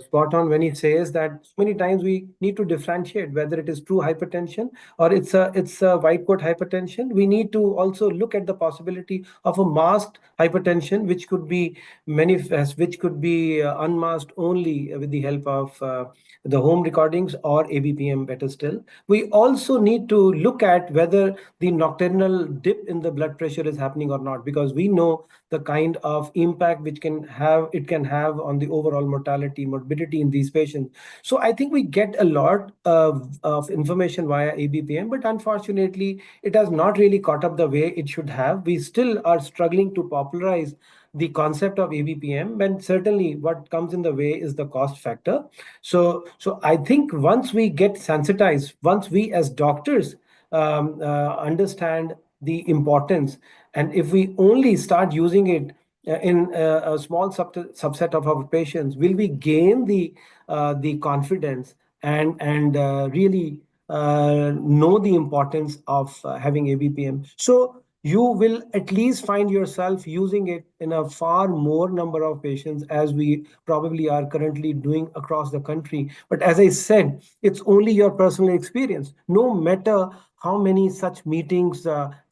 spot on when he says that many times we need to differentiate whether it is true hypertension or it's a white coat hypertension. We need to also look at the possibility of a masked hypertension, which could be manifest, which could be unmasked only with the help of the home recordings or ABPM, better still. We also need to look at whether the nocturnal dip in the blood pressure is happening or not, because we know the kind of impact which it can have on the overall mortality, morbidity in these patients. So I think we get a lot of information via ABPM, but unfortunately, it has not really caught up the way it should have. We still are struggling to popularize the concept of ABPM, and certainly what comes in the way is the cost factor. So I think once we get sensitized, once we as doctors understand the importance, and if we only start using it in a small subset of our patients, will we gain the confidence and really know the importance of having ABPM. So you will at least find yourself using it in a far more number of patients as we probably are currently doing across the country. But as I said, it's only your personal experience. No matter how many such meetings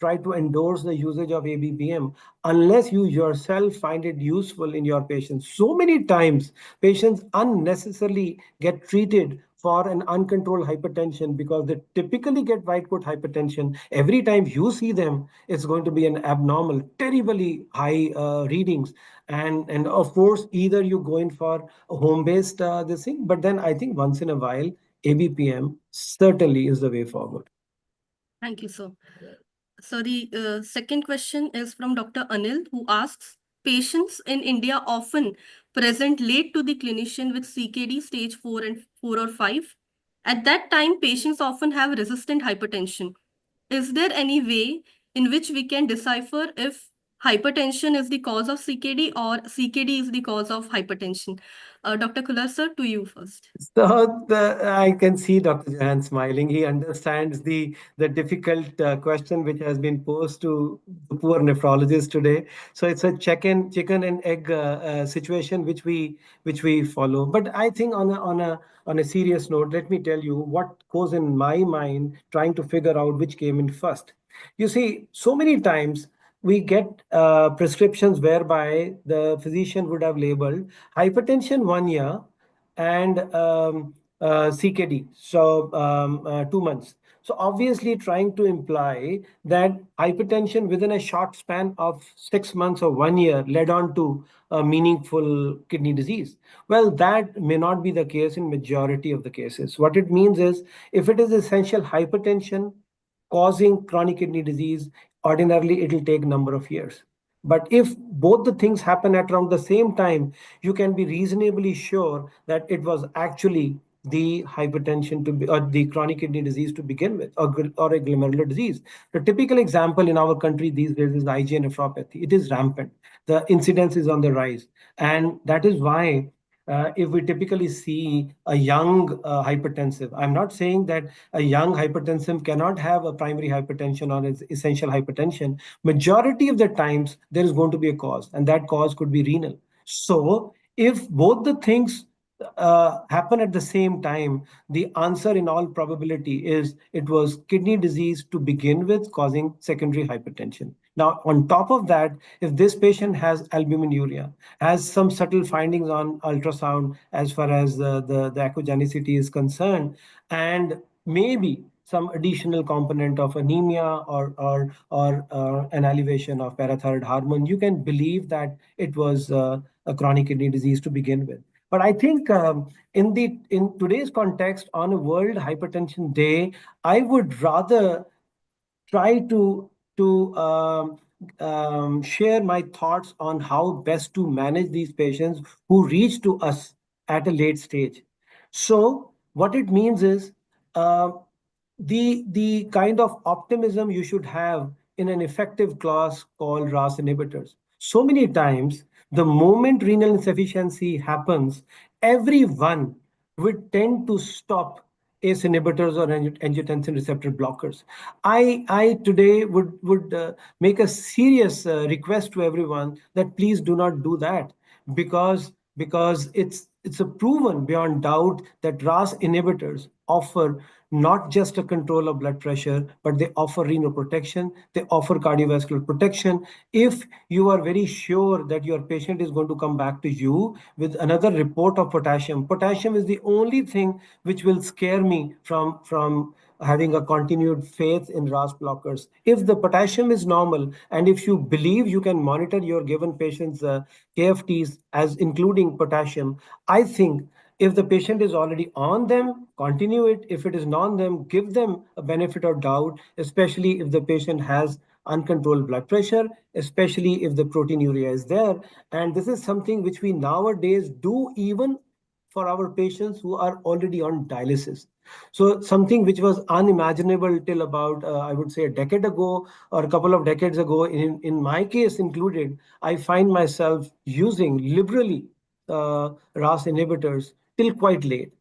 try to endorse the usage of ABPM, unless you yourself find it useful in your patients. So many times, patients unnecessarily get treated for an uncontrolled hypertension because they typically get white coat hypertension. Every time you see them, it's going to be an abnormal, terribly high readings. And of course, either you go in for a home-based this thing, but then I think once in a while, ABPM certainly is the way forward. Thank you, sir. So the second question is from Dr. Anil, who asks, patients in India often present late to the clinician with CKD stage 4 and 4 or 5. At that time, patients often have resistant hypertension. Is there any way in which we can decipher if hypertension is the cause of CKD or CKD is the cause of hypertension? Dr. Kular, sir, to you first. So I can see Dr. Jahan smiling. He understands the difficult question which has been posed to the poor nephrologist today. So it's a chicken and egg situation which we follow. But I think on a serious note, let me tell you what goes in my mind trying to figure out which came in first. You see, so many times we get prescriptions whereby the physician would have labeled hypertension 1 year and CKD, so 2 months. So obviously trying to imply that hypertension within a short span of 6 months or 1 year led on to a meaningful kidney disease. Well, that may not be the case in majority of the cases. What it means is if it is essential hypertension causing chronic kidney disease, ordinarily it will take number of years. But if both the things happen at around the same time, you can be reasonably sure that it was actually the hypertension to be, or the chronic kidney disease to begin with, or a glomerular disease. The typical example in our country these days is IgA nephropathy. It is rampant. The incidence is on the rise. And that is why if we typically see a young hypertensive, I'm not saying that a young hypertensive cannot have a primary hypertension or essential hypertension. Majority of the times, there is going to be a cause, and that cause could be renal. So, if both the things happen at the same time, the answer in all probability is it was kidney disease to begin with, causing secondary hypertension. Now, on top of that, if this patient has albuminuria, has some subtle findings on ultrasound as far as the echogenicity is concerned, and maybe some additional component of anemia or an elevation of parathyroid hormone, you can believe that it was a chronic kidney disease to begin with. But I think in today's context, on a World Hypertension Day, I would rather try to share my thoughts on how best to manage these patients who reach to us at a late stage. So what it means is uh, the kind of optimism you should have in an effective class called RAS inhibitors. So many times, the moment renal insufficiency happens, everyone would tend to stop ACE inhibitors or angiotensin receptor blockers. I today would make a serious request to everyone that please do not do that because it's a proven beyond doubt that RAS inhibitors offer not just a control of blood pressure, but they offer renal protection, they offer cardiovascular protection. If you are very sure that your patient is going to come back to you with another report of potassium, potassium is the only thing which will scare me from having a continued faith in RAS blockers. If the potassium is normal, and if you believe you can monitor your given patient's KFTs as including potassium, I think if the patient is already on them, continue it. If it is not on them, give them a benefit of doubt, especially if the patient has uncontrolled blood pressure, especially if the proteinuria is there. And this is something which we nowadays do even for our patients who are already on dialysis. So something which was unimaginable till about, I would say, a decade ago or a couple of decades ago, in my case included, I find myself using liberally RAS inhibitors till quite late.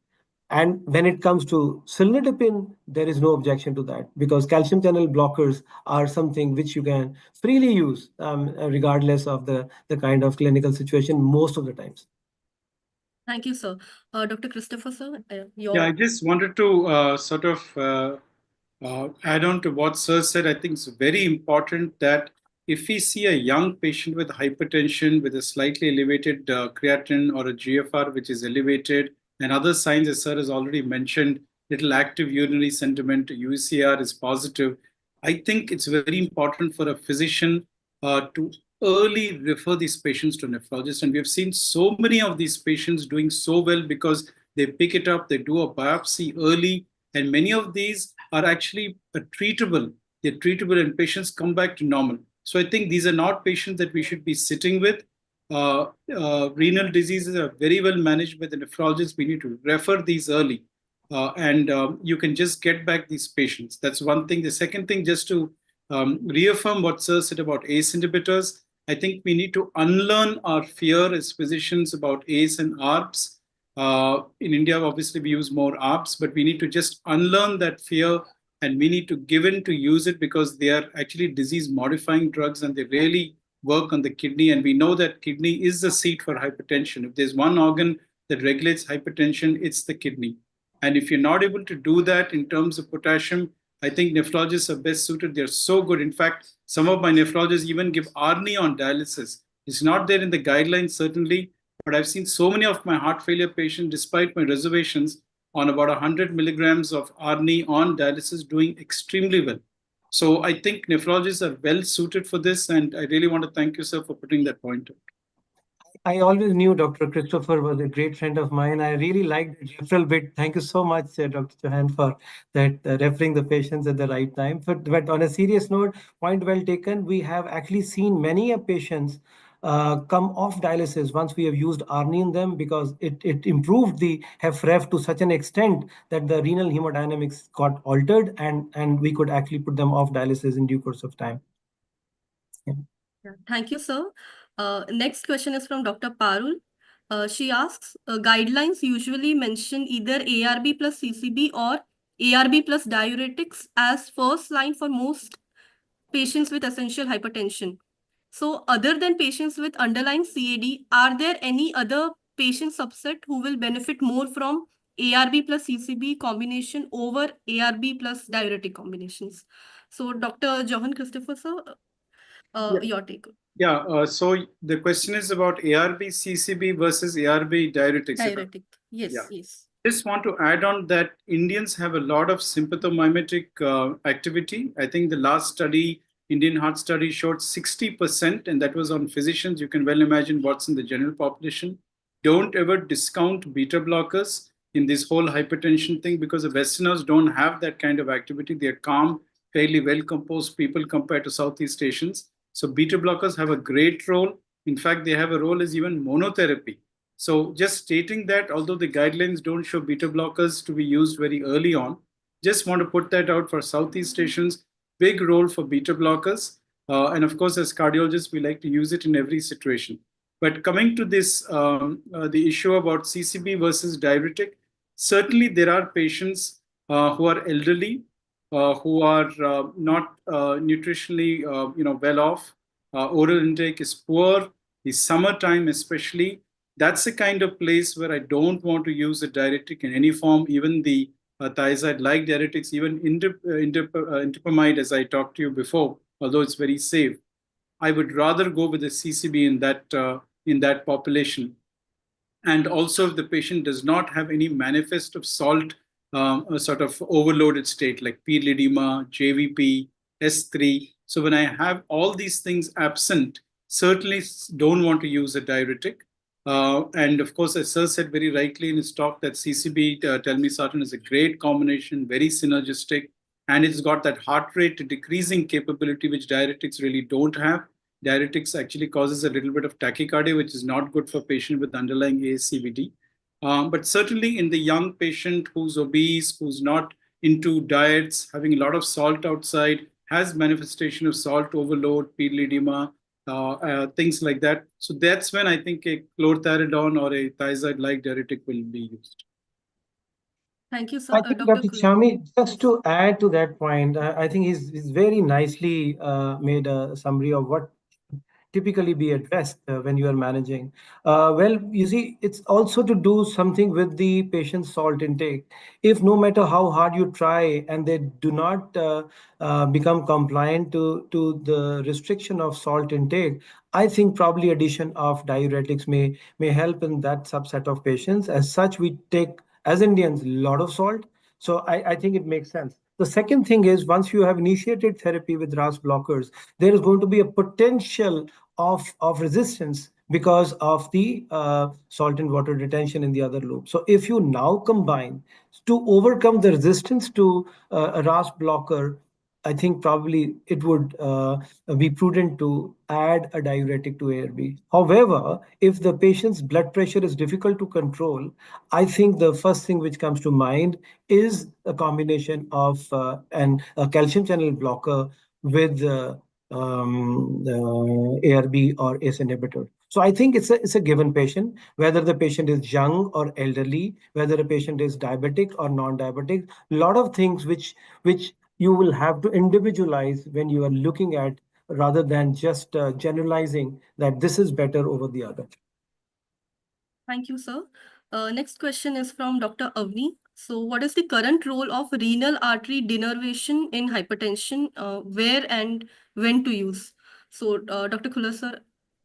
And when it comes to cilnidipine, there is no objection to that because calcium channel blockers are something which you can freely use, regardless of the kind of clinical situation most of the times. Thank you, sir. Dr. Christopher, sir, Yeah, I your just wanted to add on to what Sir said. I think it's very important that if we see a young patient with hypertension with a slightly elevated creatinine or a GFR which is elevated, and other signs, as Sir has already mentioned, little active urinary sentiment, UCR is positive, I think it's very important for a physician to early refer these patients to nephrologists. And we have seen so many of these patients doing so well because they pick it up, they do a biopsy early, and many of these are actually treatable. They're treatable, and patients come back to normal. So I think these are not patients that we should be sitting with. Renal diseases are very well managed by the nephrologist. We need to refer these early, and you can just get back these patients. That's one thing. The second thing, just to reaffirm what Sir said about ACE inhibitors, I think we need to unlearn our fear as physicians about ACE and ARBs. In India, obviously, we use more ARBs, but we need to just unlearn that fear, and we need to give in to use it because they are actually disease modifying drugs and they really work on the kidney. And we know that kidney is the seat for hypertension. If there's one organ that regulates hypertension, it's the kidney. And if you're not able to do that in terms of potassium, I think nephrologists are best suited. They're so good. In fact, some of my nephrologists even give ARNI on dialysis. It's not there in the guidelines, certainly, but I've seen so many of my heart failure patients, despite my reservations, on about 100 milligrams of ARNI on dialysis doing extremely well. So I think nephrologists are well suited for this. And I really want to thank you, sir, for putting that point out. I always knew Dr. Christopher was a great friend of mine. I really liked the referral bit. Thank you so much, Dr. Johan, for that referring the patients at the right time. But on a serious note, point well taken. We have actually seen many patients come off dialysis once we have used ARNI in them because it improved the HFrEF to such an extent that the renal hemodynamics got altered and we could actually put them off dialysis in due course of time. Yeah. Yeah, thank you, sir. Next question is from Dr. Parul. She asks, guidelines usually mention either ARB plus CCB or ARB plus diuretics as first line for most patients with essential hypertension. So, other than patients with underlying CAD, are there any other patient subset who will benefit more from ARB plus CCB combination over ARB plus diuretic combinations? So, Dr. Johan Christopher, sir, your take. Yeah, so the question is about ARB CCB versus ARB diuretics. Diuretic. Yes, Yeah. yes. Just want to add on that Indians have a lot of sympathomimetic activity. I think the last study, Indian heart study, showed 60%, and that was on physicians. You can well imagine what's in the general population. Don't ever discount beta blockers in this whole hypertension thing because the Westerners don't have that kind of activity. They're calm, fairly well composed people compared to Southeast Asians. So beta blockers have a great role. In fact, they have a role as even monotherapy. So just stating that, although the guidelines don't show beta blockers to be used very early on, just want to put that out for Southeast Asians. Big role for beta blockers. And of course, as cardiologists, we like to use it in every situation. But coming to this, the issue about CCB versus diuretic, certainly there are patients who are elderly, who are not nutritionally well off. Oral intake is poor. The summertime especially, that's the kind of place where I don't want to use a diuretic in any form, even the thiazide-like diuretics, even indapamide, as I talked to you before, although it's very safe. I would rather go with a CCB in that population. And also, if the patient does not have any manifest of salt, a sort of overloaded state like peal edema, JVP, S3. So when I have all these things absent, certainly don't want to use a diuretic. And of course, as Sir said very rightly in his talk, that CCB, telmisartan, is a great combination, very synergistic, and it's got that heart rate decreasing capability, which diuretics really don't have. Diuretics actually causes a little bit of tachycardia, which is not good for patient with underlying ASCVD. But certainly in the young patient who's obese, who's not into diets, having a lot of salt outside, has manifestation of salt overload, peal edema, things like that. So that's when I think a chlorthalidone or a thiazide-like diuretic will be used. Thank you, sir. I think Dr. Dr. Kul. Chami, just Yes. to add to that point, I think he's very nicely made a summary of what typically be addressed when you are managing? Well, you see, it's also to do something with the patient's salt intake. If no matter how hard you try and they do not become compliant to the restriction of salt intake, I think probably addition of diuretics may help in that subset of patients. As such, we take, as Indians, a lot of salt. So I think it makes sense. The second thing is once you have initiated therapy with RAS blockers, there is going to be a potential of resistance because of the salt and water retention in the other loop. So if you now combine to overcome the resistance to a RAS blocker, I think probably it would be prudent to add a diuretic to ARB. However, if the patient's blood pressure is difficult to control, I think the first thing which comes to mind is a combination of a calcium channel blocker with ARB or ACE inhibitor. So I think it's a given patient, whether the patient is young or elderly, whether a patient is diabetic or non-diabetic. A lot of things which you will have to individualize when you are looking at rather than just generalizing that this is better over the other. Thank you, sir. Next question is from Dr. Avni. So, what is the current role of renal artery denervation in hypertension? Where and when to use? So, Dr. Khula, sir,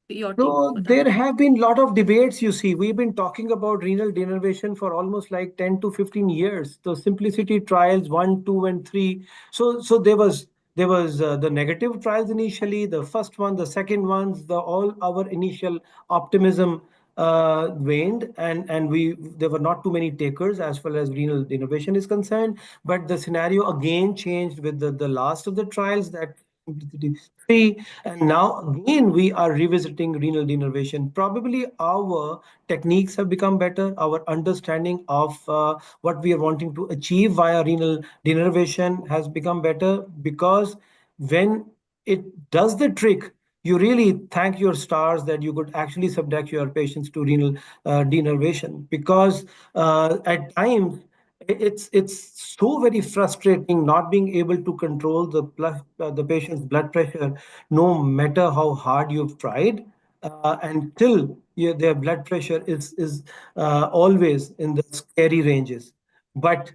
your take So for that. there have been a lot of debates, you see. We've been talking about renal denervation for almost like 10 to 15 years. The simplicity trials 1, 2, and 3. So there was the negative trials initially, the first one, the second ones, the all our initial optimism waned, and we there were not too many takers as far as renal denervation is concerned. But the scenario again changed with the last of the trials that three, and now again we are revisiting renal denervation. Probably our techniques have become better, our understanding of what we are wanting to achieve via renal denervation has become better, because when it does the trick, you really thank your stars that you could actually subject your patients to renal denervation, because at times it's so very frustrating not being able to control the patient's blood pressure, no matter how hard you've tried, until their blood pressure is always in the scary ranges. But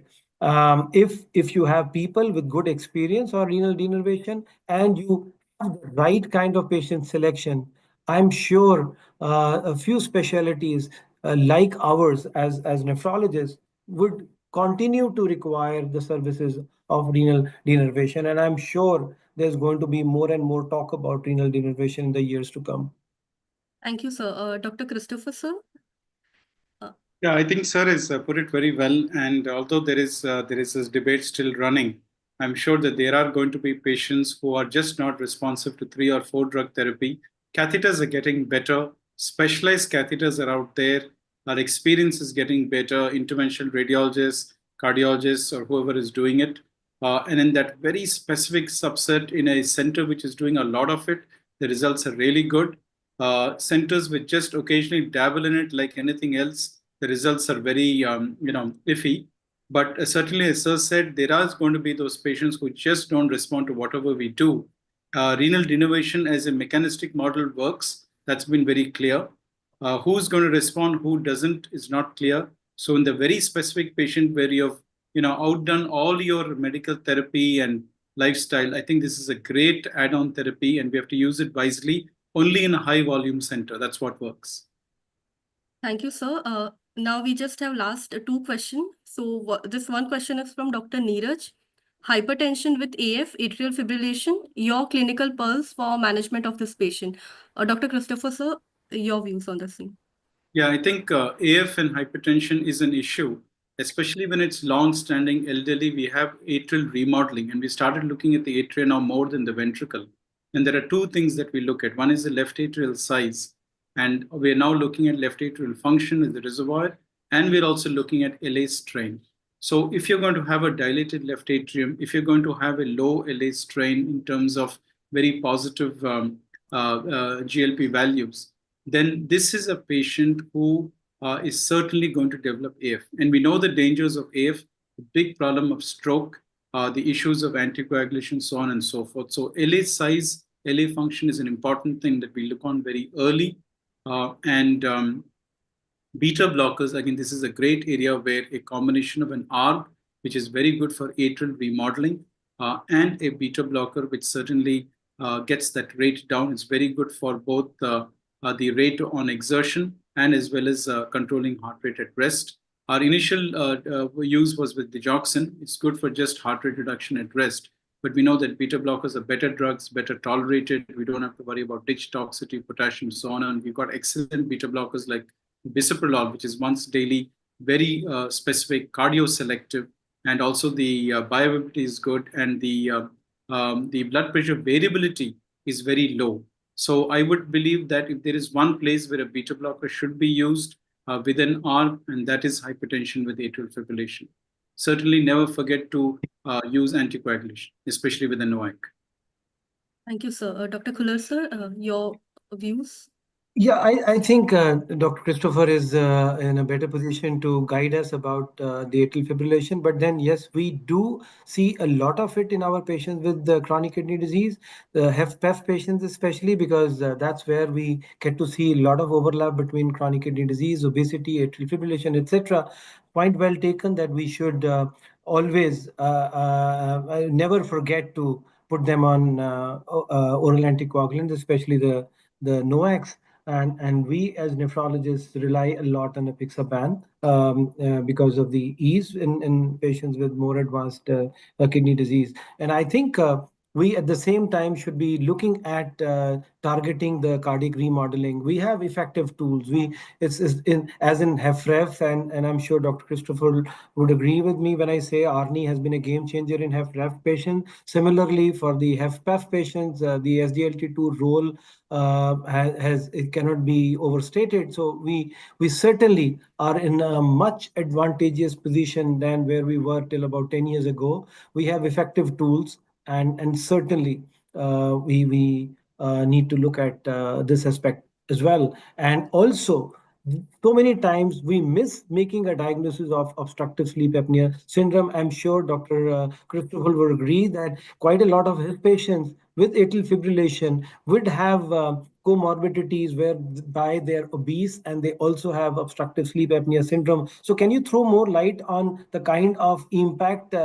if you have people with good experience or renal denervation and you have the right kind of patient selection, I'm sure a few specialties like ours as nephrologists would continue to require the services of renal denervation. And I'm sure there's going to be more and more talk about renal denervation in the years to come. Thank you, sir. Dr. Christopher, sir. Yeah, I think sir has put it very well. And although there is this debate still running, I'm sure that there are going to be patients who are just not responsive to 3 or 4 drug therapy. Catheters are getting better. Specialized catheters are out there. Our experience is getting better. Interventional radiologists, cardiologists, or whoever is doing it. And in that very specific subset in a center which is doing a lot of it, the results are really good. Centers which just occasionally dabble in it like anything else, the results are very iffy. But certainly, as sir said, there are going to be those patients who just don't respond to whatever we do. Renal denervation as a mechanistic model works. That's been very clear. Who's going to respond, who doesn't, is not clear. So in the very specific patient where you've outdone all your medical therapy and lifestyle, I think this is a great add-on therapy, and we have to use it wisely only in a high volume center. That's what works. Thank you, sir. Now we just have last two questions. So this one question is from Dr. Neeraj. Hypertension with AF, atrial fibrillation, your clinical pulse for management of this patient. Dr. Christopher, sir, your views on this thing. Yeah, I think AF and hypertension is an issue, especially when it's long-standing elderly. We have atrial remodeling, and we started looking at the atria now more than the ventricle. And there are two things that we look at. One is the left atrial size, and we're now looking at left atrial function as the reservoir, and we're also looking at LA strain. So if you're going to have a dilated left atrium, if you're going to have a low LA strain in terms of very positive GLP values, then this is a patient who is certainly going to develop AF. And we know the dangers of AF. the big problem of stroke, the issues of anticoagulation, so on and so forth. So LA size, LA function is an important thing that we look on very early. And Beta blockers, again, this is a great area where a combination of an ARB, which is very good for atrial remodeling, and a beta blocker, which certainly gets that rate down. It's very good for both the rate on exertion and as well as controlling heart rate at rest. Our initial use was with digoxin. It's good for just heart rate reduction at rest. But we know that beta blockers are better drugs, better tolerated. We don't have to worry about ditch toxicity, potassium, so on. And we've got excellent beta blockers like bisoprolol, which is once daily, very specific, cardio-selective, and also the bioavailability is good, and the blood pressure variability is very low. So I would believe that if there is one place where a beta blocker should be used within ARB, and that is hypertension with atrial fibrillation. Certainly never forget to use anticoagulation, especially with a NOAC. Thank you, sir. Dr. Kular, sir, your views? Yeah, I think Dr. Christopher is in a better position to guide us about the atrial fibrillation. But then, yes, we do see a lot of it in our patients with chronic kidney disease, the HFpEF patients especially, because that's where we get to see a lot of overlap between chronic kidney disease, obesity, atrial fibrillation, etc. Point well taken that we should always never forget to put them on oral anticoagulants, especially the NOACs. And we as nephrologists rely a lot on apixaban because of the ease in patients with more advanced kidney disease. And I think we at the same time should be looking at targeting the cardiac remodeling. We have effective tools. It's in as in HFrEF, and I'm sure Dr. Christopher would agree with me when I say ARNI has been a game changer in HFrEF patients. Similarly, for the HFpEF patients, the SGLT2 role has it cannot be overstated. So we certainly are in a much advantageous position than where we were till about 10 years ago. We have effective tools, and certainly we need to look at this aspect as well. And also, so many times we miss making a diagnosis of obstructive sleep apnea syndrome. I'm sure Dr. Christopher will agree that quite a lot of his patients with atrial fibrillation would have comorbidities whereby they're obese and they also have obstructive sleep apnea syndrome. So can you throw more light on the kind of impact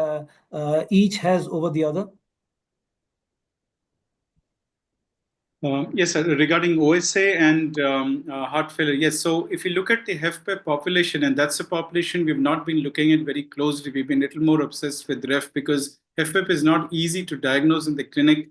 each has over the other? Yes, sir. Regarding OSA and heart failure, yes. So if you look at the HFpEF population, and that's a population we've not been looking at very closely, we've been a little more obsessed with REF because HFpEF is not easy to diagnose in the clinic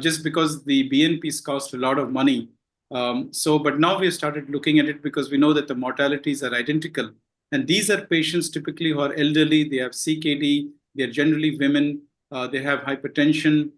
just because the BNPs cost a lot of money. But now we have started looking at it because we know that the mortalities are identical. And these are patients typically who are elderly, they have CKD, they're generally women, they have hypertension,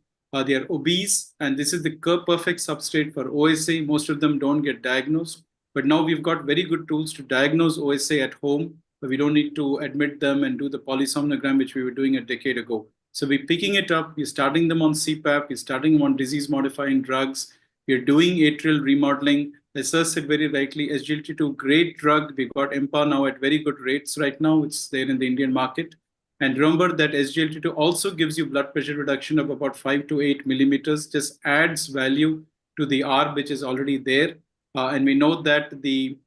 they are obese, and this is the perfect substrate for OSA. Most of them don't get diagnosed, but now we've got very good tools to diagnose OSA at home. But we don't need to admit them and do the polysomnogram, which we were doing a decade ago. So we're picking it up, we're starting them on CPAP, we're starting them on disease-modifying drugs, we're doing atrial remodeling. As Sir said very rightly, SGLT2, great drug. We got EMPA now at very good rates right now. It's there in the Indian market. And remember that SGLT2 also gives you blood pressure reduction of about 5 to 8 millimeters, just adds value to the ARB, which is already there. And we know that the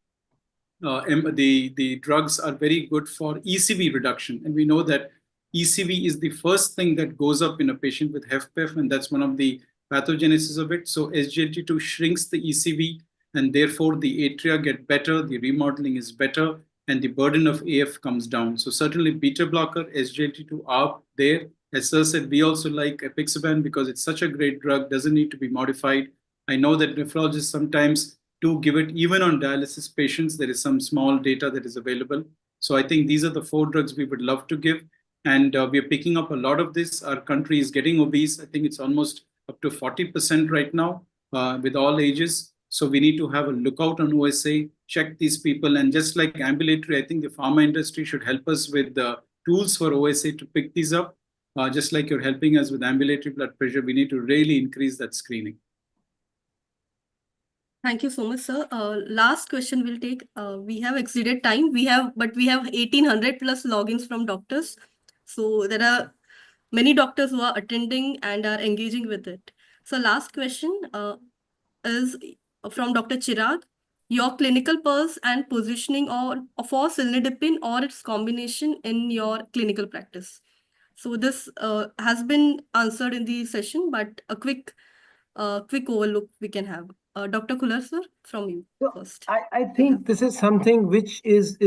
drugs are very good for ECV reduction. And we know that ECV is the first thing that goes up in a patient with HFpEF, and that's one of the pathogenesis of it. So SGLT2 shrinks the ECV, and therefore the atria get better, the remodeling is better, and the burden of AF comes down. So certainly beta blocker, SGLT2 are there. As Sir said, we also like apixaban because it's such a great drug, doesn't need to be modified. I know that nephrologists sometimes do give it even on dialysis patients. There is some small data that is available. So I think these are the 4 drugs we would love to give. And we are picking up a lot of this. Our country is getting obese. I think it's almost up to 40% right now with all ages. So we need to have a lookout on OSA, check these people. And just like ambulatory, I think the pharma industry should help us with the tools for OSA to pick these up. Just like you're helping us with ambulatory blood pressure, we need to really increase that screening. Thank you so much, sir. Last question we'll take. We have exceeded time. We have 1800 plus logins from doctors. So there are many doctors who are attending and are engaging with it. So last question is from Dr. Chirag. Your clinical pulse and positioning for cilnidipine or its combination in your clinical practice. So this has been answered in the session, but a quick overlook we can have. Dr. Kular, sir, from you So first. I We'll have. think this is something which is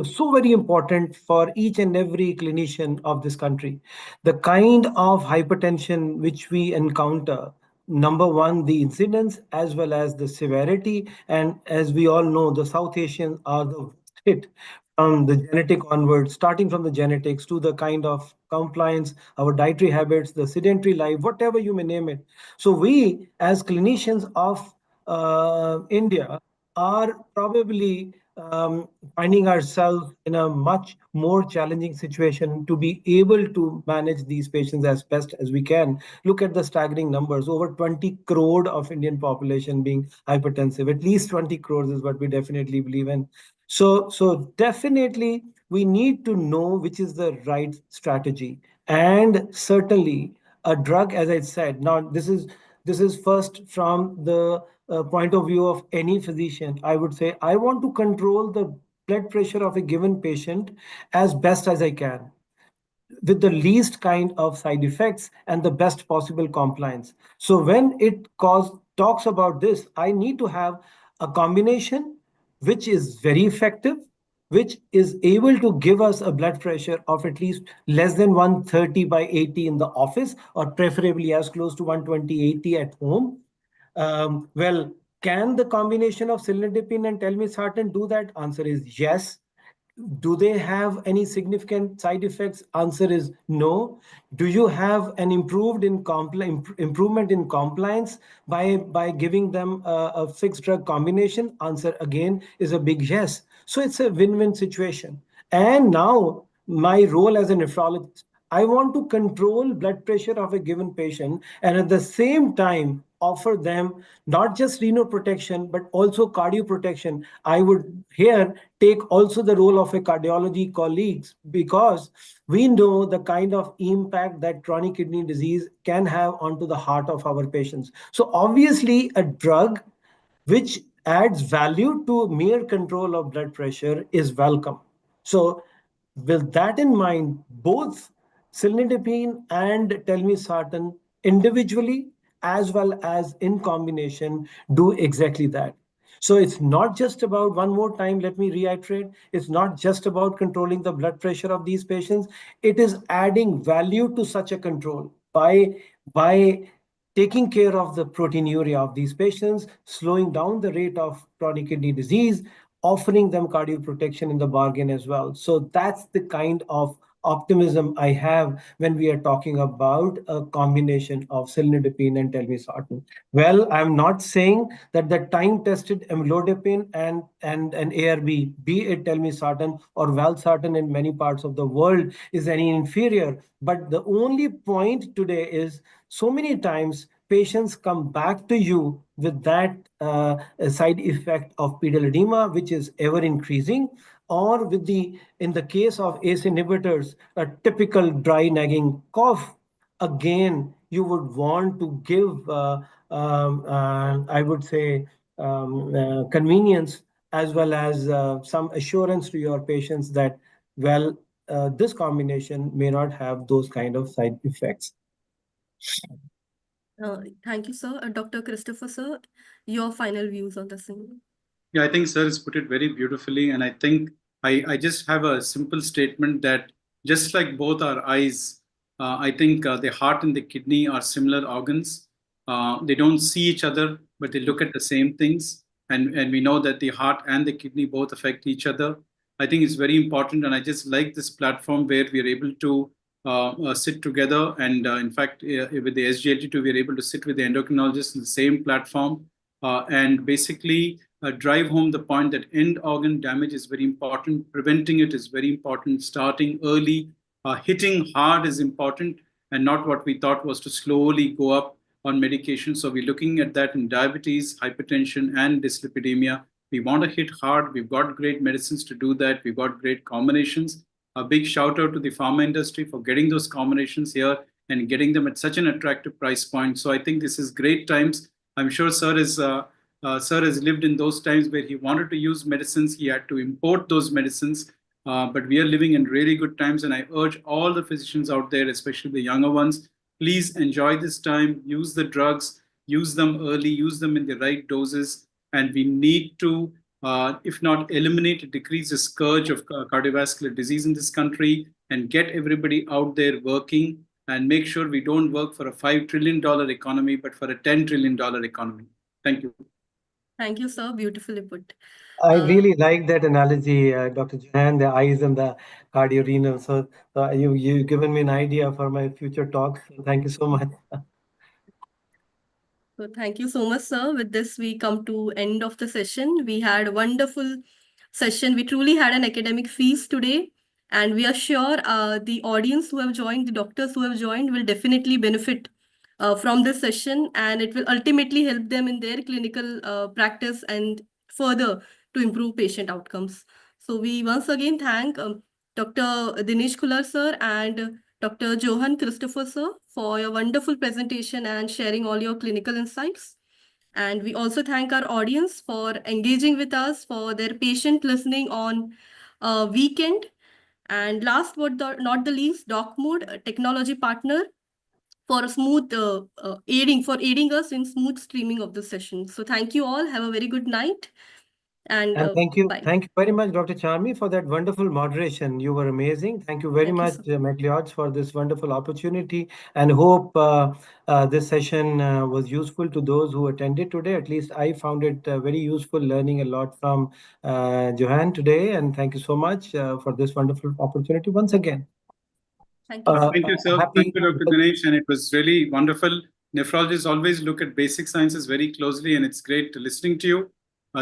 so very important for each and every clinician of this country. The kind of hypertension which we encounter, number one, the incidence as well as the severity, and as we all know, the South Asians are the hit from the genetic onwards, starting from the genetics to the kind of compliance, our dietary habits, the sedentary life, whatever you may name it. So we, as clinicians of India, are probably finding ourselves in a much more challenging situation to be able to manage these patients as best as we can. Look at the staggering numbers: over 20 crore of Indian population being hypertensive. At least 20 crores is what we definitely believe in. So definitely we need to know which is the right strategy, and certainly a drug, as I said. Now this is first from the point of view of any physician. I would say I want to control the blood pressure of a given patient as best as I can, with the least kind of side effects and the best possible compliance. So when talks about this, I need to have a combination which is very effective, which is able to give us a blood pressure of at least less than 130/80 in the office, or preferably as close to 120/80 at home. Well, can the combination of cilnidipine and telmisartan do that? Answer is yes. Do they have any significant side effects? Answer is no. Do you have an improvement in compliance by giving them a fixed drug combination? Answer again is a big yes. So it's a win-win situation. And now my role as a nephrologist, I want to control blood pressure of a given patient and at the same time offer them not just renal protection but also cardio protection. I would here take also the role of a cardiology colleagues, because we know the kind of impact that chronic kidney disease can have onto the heart of our patients. So obviously a drug which adds value to mere control of blood pressure is welcome. So, with that in mind, both cilnidipine and telmisartan individually as well as in combination do exactly that. So it's not just about, one more time, let me reiterate, it's not just about controlling the blood pressure of these patients. It is adding value to such a control by taking care of the proteinuria of these patients, slowing down the rate of chronic kidney disease, offering them cardio protection in the bargain as well. So that's the kind of optimism I have when we are talking about a combination of cilnidipine and telmisartan. Well, I'm not saying that the time-tested amlodipine and ARB, be it telmisartan or valsartan in many parts of the world, is any inferior. But the only point today is, so many times patients come back to you with that side effect of pedal edema, which is ever increasing, or with the, in the case of ACE inhibitors, a typical dry nagging cough. Again, you would want to give, I would say, convenience as well as some assurance to your patients that, well, this combination may not have those kind of side effects. Thank you, sir. Dr. Christopher, sir, your final views on the same. Yeah, I think sir has put it very beautifully. And I think I just have a simple statement that just like both our eyes, I think the heart and the kidney are similar organs. They don't see each other, but they look at the same things. And we know that the heart and the kidney both affect each other. I think it's very important. And I just like this platform where we are able to sit together. And in fact, with the SGLT2, we are able to sit with the endocrinologist in the same platform and basically drive home the point that end organ damage is very important. Preventing it is very important. Starting early, hitting hard is important, and not what we thought was to slowly go up on medication. So we're looking at that in diabetes, hypertension, and dyslipidemia. We want to hit hard. We've got great medicines to do that. We've got great combinations. A big shout out to the pharma industry for getting those combinations here and getting them at such an attractive price point. So I think this is great times. I'm sure Sir has lived in those times where he wanted to use medicines. He had to import those medicines. But we are living in really good times, and I urge all the physicians out there, especially the younger ones, please enjoy this time, use the drugs, use them early, use them in the right doses, and we need to, if not eliminate, decrease the scourge of cardiovascular disease in this country and get everybody out there working and make sure we don't work for a $5 trillion economy, but for a $10 trillion economy. Thank you. Thank you, sir. Beautifully put. I really like that analogy, Dr. Jahan, the eyes and the cardiorenal. So you've given me an idea for my future talks. Thank you so much. So thank you so much, sir. With this, we come to end of the session. We had a wonderful session. We truly had an academic feast today. And we are sure the audience who have joined, the doctors who have joined will definitely benefit from this session. And it will ultimately help them in their clinical practice and further to improve patient outcomes. So we once again thank Dr. Dinesh Kular, sir, and Dr. Johan Christopher, sir, for your wonderful presentation and sharing all your clinical insights. And we also thank our audience for engaging with us, for their patient listening on weekend. And last but not the least, DocMode, a technology partner, for a smooth aiding us in smooth streaming of the session. So thank you all. Have a very good night. And And bye. thank you very much, Dr. Charmi, for that wonderful moderation. You were amazing. Thank you very Thank you, much, sir. Macleods, for this wonderful opportunity. And hope this session was useful to those who attended today. At least I found it very useful, learning a lot from Johan today. And thank you so much for this wonderful opportunity once again. Thank you, sir. Thank you, sir. Thank you, Dr. Dinesh, and it was really wonderful. Nephrologists always look at basic sciences very closely, and it's great listening to you.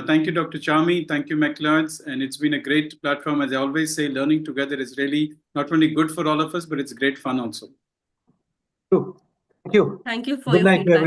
Thank you, Dr. Charmi. Thank you, Macleods. And it's been a great platform. As I always say, learning together is really not only good for all of us, but it's great fun also. Thank you. Thank you for Good your night to feedback. everyone.